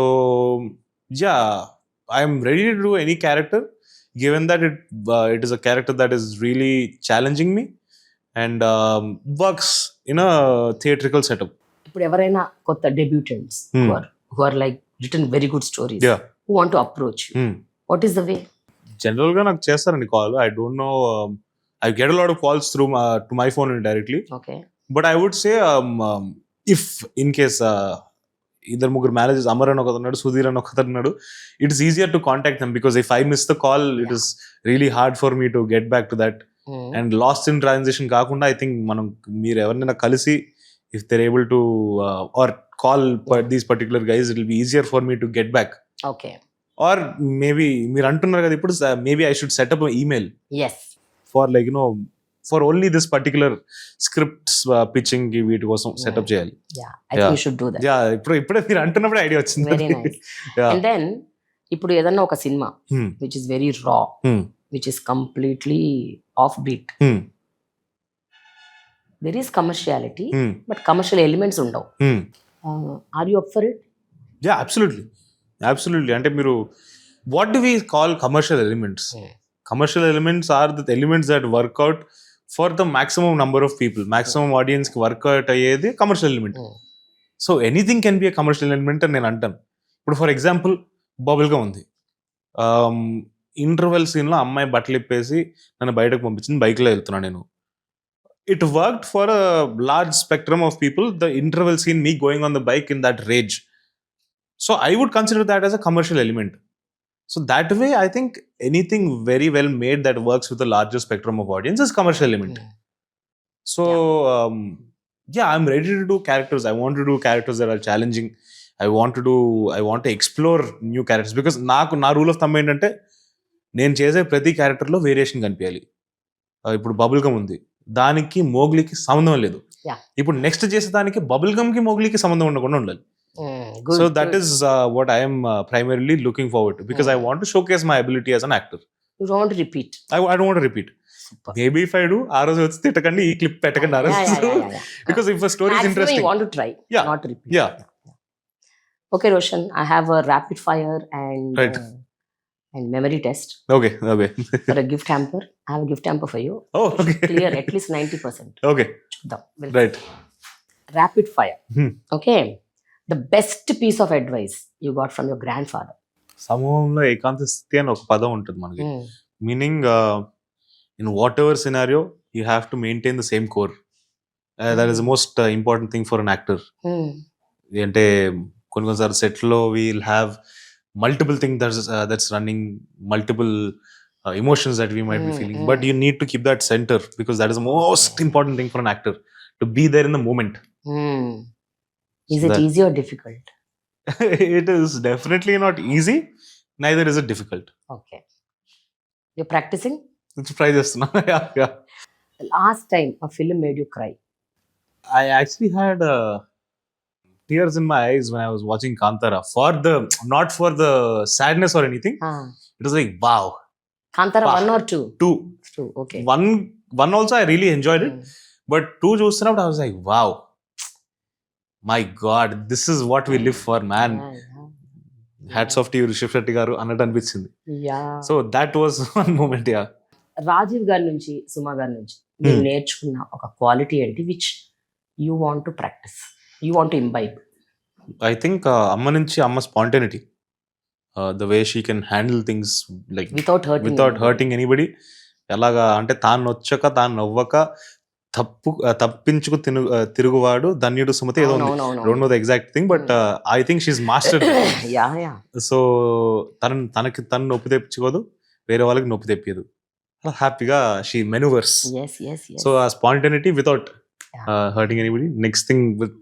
yeah, I'm ready to do any character, given that it is a character that is really challenging me and works in a theatrical setup. ఇప్పుడు ఎవరైనా కొత్త debutants Hmm. who are like written very good stories, Yeah. who want to approach you, what is the way? General గా నాకు చేస్తారండి call. I don't know. I get a lot of calls through to my phone directly. Okay. But I would say if in case ఇద్దరు ముగ్గురు managers, Amar అని ఒకతున్నాడు, సుధీర్ అని ఒకతున్నాడు, it is easier to contact them because if I miss the call it is really hard for me to get back to that. And last in transaction కాకుండా I think మనం మీరు ఎవరినైనా కలిసి if they're able to or call these particular guys it will be easier for me to get back. Okay. Or maybe మీరు అంటున్నారు కదా ఇప్పుడు, maybe I should set up email Yes. For like for only this particular scripts pitching వీటి కోసం setup చేయాలి. Yeah. I think you should do that. Yeah ఇప్పుడే మీరు అంటున్నప్పుడు ఐడియా వచ్చింది. Very nice. And then ఇప్పుడు ఏదన్నా ఒక cinema which is very raw, which is completely offbeat. There is commerciality, but commercial elements ఉండవు. Are you up for it? Yeah absolutely. అంటే మీరు what do we call commercial elements? Commercial elements are the elements that work out for the maximum number of people, maximum audience కి work out అయ్యేది commercial element. So anything can be a commercial element అని నేను అంటాను. ఇప్పుడు for example బబుల్గా ఉంది, interval సీన్లో అమ్మాయి బట్టలు ఇప్పేసి నన్ను బయటకు పంపించింది, బైక్లో వెళ్తున్నాను నేను. It worked for a large spectrum of people. The interval scene, me going on the bike in that rage. So I would consider that as a commercial element. So that way, I think anything very well made that works with a larger spectrum of audience is commercial element. So yeah, I'm ready to do characters. I want to do characters that are challenging. I want to explore new characters because నా rule of thumb ఏంటంటే నేను చేసే ప్రతి క్యారెక్టర్లో variation కనిపించాలి. ఇప్పుడు bubble gum ఉంది, దానికి మోగ్లీకి సంబంధం లేదు. ఇప్పుడు నెక్స్ట్ చేసే దానికి బబుల్ గమ్ కి మోగ్లీకి సంబంధం ఉండకుండా ఉండాలి. So that is what I'm primarily looking forward to, because I want to showcase my ability as an actor. You don't want to repeat. I don't want to repeat. Maybe if I do, ఆ రోజు వచ్చి తిట్టకండి, ఈ clip పెట్టకండి ఆ రోజు. Because if a story is interesting, you want to try, not repeat. Yeah. Okay, Roshan, I have a rapid fire and Right. And memory test. Okay. For a gift hamper, I have a gift hamper for you. Oh, okay. Clear at least 90%. Okay. చూద్దాం. Right. Rapid fire. Okay. The best piece of advice you got from your grandfather. సమూహంలో ఏకాంత స్థితి అని ఒక పదం ఉంటుంది మనకి. Meaning in what ever scenario you have to maintain the same core. That is the most important thing for an actor. అంటే కొన్నిసార్లు సెట్లో we'll have multiple things that's running, multiple emotions that we might be feeling, but you need to keep that center because that is the most important thing for an actor, to be there in the moment. Is it easy or difficult? It is definitely not easy, neither is it difficult. Okay, you're practicing? Let's try this now. Yeah. The last time a film made you cry? I actually had tears in my eyes when I was watching Kantara, not for the sadness or anything. It was like, wow. Kantara 1 or 2? 2. Okay. One also I really enjoyed it, but 2 చూస్తున్నప్పుడు I was like, wow, my God, this is what we live for, man. Hats off to you, Rishabh Shetty garu అన్నట్టు అనిపించింది. So that was one moment. Yeah. Rajiv గారి నుంచి, సుమా గారి నుంచి మీరు నేర్చుకున్న ఒక క్వాలిటీ ఏంటి which you want to practice, you want to imbibe? I think అమ్మ నుంచి అమ్మ spontaneity, the way she can handle things like without hurting anybody. ఎలాగా అంటే తాను నొచ్చక తాను నవ్వక తప్పించుకు తిరుగువాడు ధన్యుడు సుమతి ఏదో ఉంది. Don't know the exact thing, but I think she's mastered. So తను నొప్పి తెప్పించుకోదు, వేరే వాళ్ళకి నొప్పి తెప్పియదు, హ్యాపీగా షీ మెనూవర్స్. సో ఆ spontaneity without hurting anybody. Next thing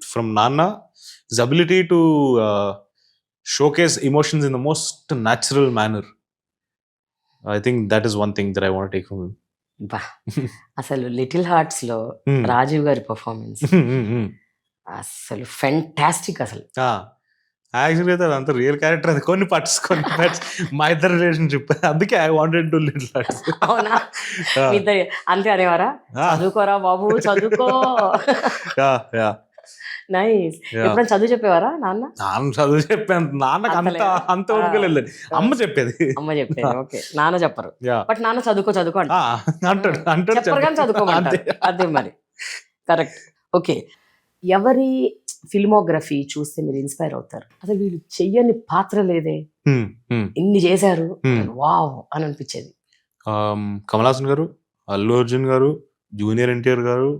from Nana is ability to showcase emotions in the most natural manner. I think that is one thing that I want to take from him. అసలు little hearts లో రాజీవ్ గారి performance అసలు fantastic అసలు. యాక్చువల్గా అయితే అదంతా real character, అది కొన్ని పార్ట్స్ మా ఇద్దరు రిలేషన్షిప్, అందుకే I wanted to little arts. అవునా? మీ ఇద్దరు అంతే అనేవారా? చదువుకోరా బాబు చదువుకో. నైస్. ఎప్పుడైనా చదువు చెప్పేవారా నాన్న? నాన్న చదువు చెప్పాను, నాన్నకు అంత ఓపికలేదు, అమ్మ చెప్పేది. అమ్మ చెప్పేది. ఓకే, నాన్న చెప్పరు. Yeah. బట్ నాన్న చదువుకో అంటాడు చెప్పరు కానీ చదువుకోమంటారు. అదే మరి కరెక్ట్. ఓకే, ఎవరి ఫిల్మోగ్రఫీ చూస్తే మీరు ఇన్స్పైర్ అవుతారు? అసలు వీళ్ళు చెయ్యని పాత్ర లేదే, ఇన్ని చేశారు, వావ్ అని అనిపించేది. కమల్ హాసన్ గారు, అల్లు అర్జున్ గారు, జూనియర్ ఎన్టీఆర్ గారు,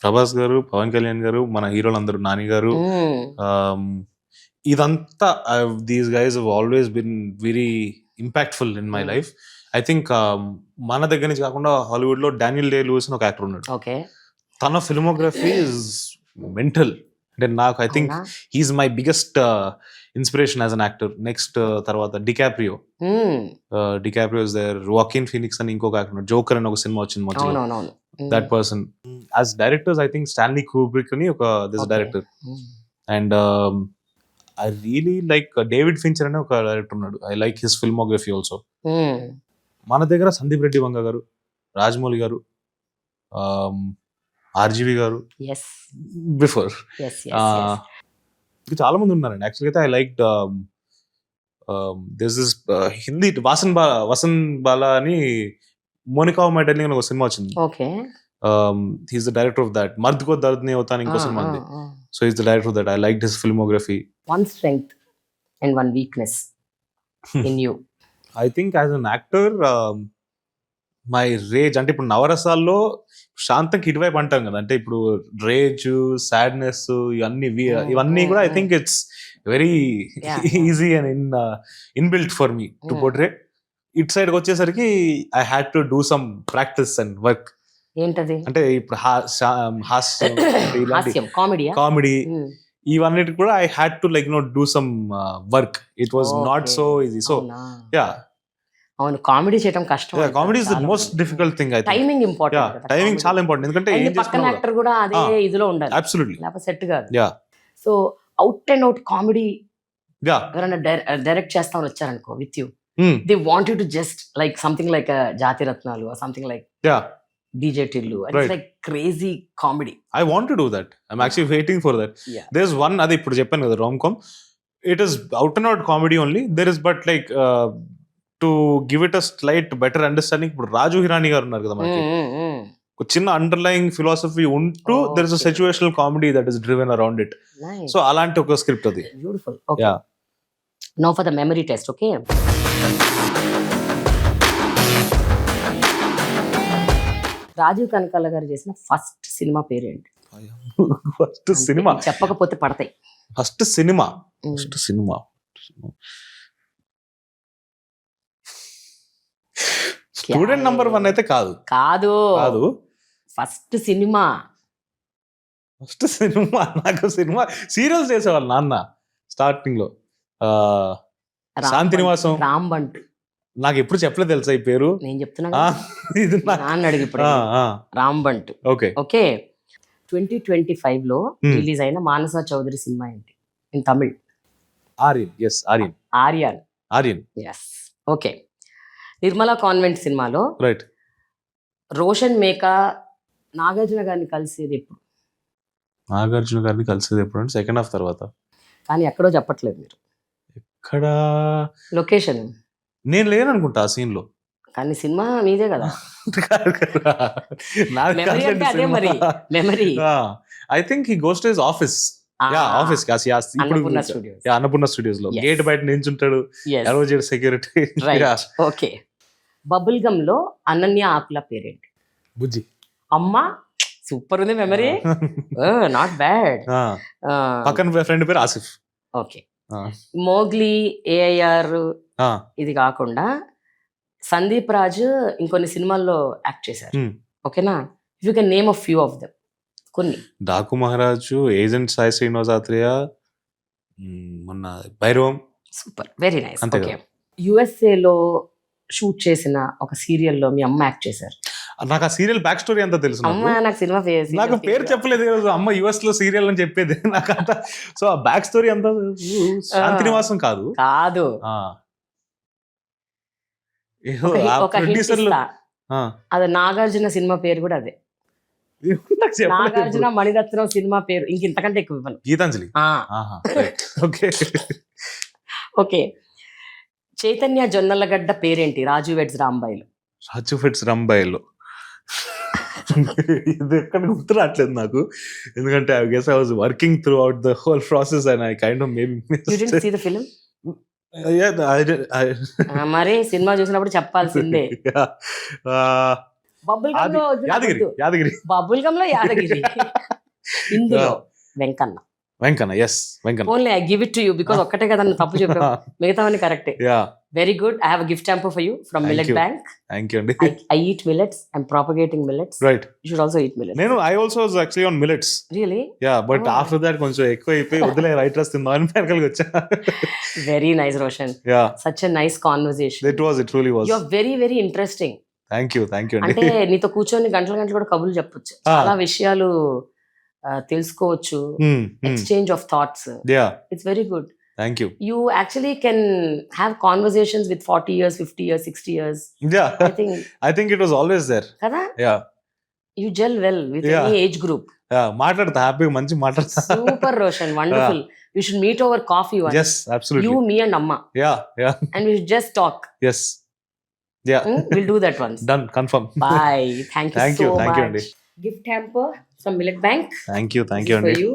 ప్రభాస్ గారు, పవన్ కళ్యాణ్ గారు, మన హీరోలు అందరూ, నాని గారు, ఇదంతా these guys have always been very impactful in my life. I think మన దగ్గర నుంచి కాకుండా హాలీవుడ్ లో డానియల్ డే లూయిస్ అని ఒక యాక్టర్ ఉన్నాడు. ఓకే, తన ఫిల్మోగ్రఫీ ఇస్ మెంటల్. అంటే నాకు I think he's my biggest inspiration as an actor. Next తర్వాత DiCaprio is there, Joaquin Phoenix అని ఇంకొక యాక్టర్, జోకర్ అని ఒక సినిమా వచ్చింది మధ్యలో, that person. As directors I think Stanley Kubrick అని ఒక this director, and I really like David Fincher అని ఒక డైరెక్టర్ ఉన్నాడు. I like his filmography also. మన దగ్గర సందీప్ రెడ్డి వంగ గారు, రాజమౌళి గారు, ఆర్జీవి గారు, బిఫోర్ చాలా మంది ఉన్నారండి. యాక్చువల్గా అయితే I like this is Hindi Vasan Bala అని మోనికా మై డార్లింగ్ అని ఒక సినిమా వచ్చింది. He's the director of that. Mard Ko Dard Nahi Hota అని ఇంకో సినిమా ఉంది. So he's the director of that. I like his filmography. One strength and one weakness in you. I think as an actor, my rage అంటే ఇప్పుడు నవరసాల్లో శాంతంకి ఇటువైపు అంటాం కదా, అంటే ఇప్పుడు రేజ్, సాడ్నెస్, ఇవన్నీ కూడా I think it's very easy and inbuilt for me to portray. It సైడ్కి వచ్చేసరికి I had to do some practice and work. ఏంటది అంటే ఇప్పుడు కామెడీ ఇవన్నిటి కూడా I had to like do some work. It was not so easy. So yeah, అవును, comedy చేయడం కష్టం. Comedy is the most difficult thing. I think timing important. Timing చాలా important, ఎందుకంటే ఏం పక్కన యాక్టర్ కూడా అదే ఇదిలో ఉండాలి. అబ్సల్యూట్లీ, లేకపోతే సెట్ కాదు. Yeah, so out and out comedy yeah, ఎవరైనా డైరెక్ట్ చేస్తామని వచ్చారనుకో with you, they want you to just like something like Jathi Ratnalu or something like DJ Tillu, and it's like crazy comedy. I want to do that. I'm actually waiting for that. There's one, adi ippudu cheppanu kada, rom-com. It is out and out comedy only. There is but like to give it a slight better understanding, ippudu Raju Hirani garu unnaru kada manaki, ఒక చిన్న underlying philosophy ఉంటూ there is a situational comedy that is driven around it. Nice. So అలాంటి ఒక script అది. Beautiful. Okay. Yeah. Now for the memory test, okay? Rajiv Kanakala గారు చేసిన first cinema పేరేంటి? First cinema చెప్పకపోతే పడతాయి. ఫస్ట్ సినిమా స్టూడెంట్ నంబర్ 1 అయితే కాదు. ఫస్ట్ సినిమా నాకు సినిమా సీరియల్స్ చేసేవాళ్ళు నాన్న స్టార్టింగ్ లో. శాంతినివాసం, రాంబంట్. నాకు ఎప్పుడు చెప్పలేదు తెలుసా ఈ పేరు. నేను చెప్తున్నా అడిగి ఇప్పుడు రాంబంట్. Okay okay. 2025 లో రిలీజ్ అయిన మానస చౌదరి సినిమా ఏంటి in Tamil? Aryan. Yes. Okay. Nirmala convent సినిమాలో రైట్ రోషన్ మేకా నాగార్జున గారిని కలిసేది ఎప్పుడు? అంటే సెకండ్ హాఫ్ తర్వాత. కానీ ఎక్కడో చెప్పట్లేదు మీరు. ఎక్కడ లొకేషన్? నేను లేను అనుకుంటా ఆ సీన్ లో. కానీ సినిమా మీదే కదా. Memory. I think he goes to his office. Office Annapurna studios లో గేట్ బయట నించుంటాడు, సెక్యూరిటీ. ఓకే. బబుల్ గమ్ లో అనన్య ఆకుల పేరేంటి? బుజ్జి. అమ్మా, సూపర్ ఉంది మెమరీ, నాట్ బ్యాడ్. పక్కన ఫ్రెండ్ పేరు ఆసిఫ్. ఓకే. మోగ్లీ, AIR ఇది కాకుండా సందీప్ రాజ్ ఇంకొన్ని సినిమాల్లో యాక్ట్ చేశారు. ఓకేనా? If you can name a few of them. కొన్ని: డాకు మహారాజు, ఏజెంట్ సాయి శ్రీనివాస్ ఆత్రేయ, మొన్న Bhairavam. Super, very nice. Okay. USA లో షూట్ చేసిన ఒక సీరియల్లో మీ అమ్మ యాక్ట్ చేశారు. నాకు ఆ సీరియల్ బ్యాక్ స్టోరీ అంతా తెలుసు నాకు. అమ్మ నాకు సినిమా నాకు పేరు చెప్పలేదు కదా, అమ్మ యుఎస్ లో సీరియల్ అని చెప్పేది నాకు అంత. సో ఆ బ్యాక్ స్టోరీ అంతా శాంతినివాసం కాదు. కాదు, ఏదో ఒక ఆ ఒక hint ప్రొడ్యూసర్లు ఇస్తా. అది నాగార్జున సినిమా పేరు కూడా అదే. నాకు చెప్పలేదు. నాగార్జున మణిరత్నం సినిమా పేరు ఇంక ఇంతకంటే ఎక్కువ ఇవ్వను. గీతాంజలి. ఓకే. ఓకే, చైతన్య జొన్నలగడ్డ పేరేంటి రాజు వెడ్స్ రాంబాయిలో? రాజు ఫిట్స్ రంబాయిలో ఇది ఎక్కడ గుర్తు రావట్లేదు నాకు, ఎందుకంటే I guess I was working throughout the whole process and I kind of maybe you didn't see the film? మరి సినిమా చూసినప్పుడు చెప్పాల్సిందే. బబుల్ గమ్ లో యాదగిరి. యాదగిరి. బబుల్ గమ్ లో యాదగిరి, ఇందులో Venkanna. Venkanna, yes Venkanna. Only I give it to you because ఒక్కటే కదా నువ్వు తప్పు చెప్పావు, మిగతావన్నీ కరెక్టే. Very good. I have gift hamper for you from millet bank. Thank you అండి. I eat millets. I'm propagating millets. Right. You should also eat millets. నేను I also was actually on millets. Really? Yeah, but Oh. After that కొంచెం ఎక్కువ అయిపోయి వదిలే right rice తిందాం అని వెనకాలకి వచ్చా. Very nice, Roshan. Yeah, Such a nice conversation. it truly was. You are very, very interesting. Thank you అండి. అంటే నీతో కూర్చొని గంటల గంటలు కూడా కబుర్లు చెప్పొచ్చు, చాలా విషయాలు తెలుసుకోవచ్చు. Exchange of thoughts. Yeah, it's very good. Thank you. You actually can have conversations with 40 years, 50 years, 60 years. Yeah, I think I think it was always there. కదా, yeah, you gel well with Yeah. any age group. Yeah, మాట్లాడతా హ్యాపీగా, మంచి మాట్లాడతా. Super, Roshan. Wonderful. We should meet over coffee once. Yes, absolutely. You, me and Amma. Yeah, yeah. And we should just talk. Yes. Yeah. We'll do that once. Done, confirm. Bye. Thank you Thank so you, much. Andy. Gift hamper from Millet Bank. Thank you, This is Andy. for you.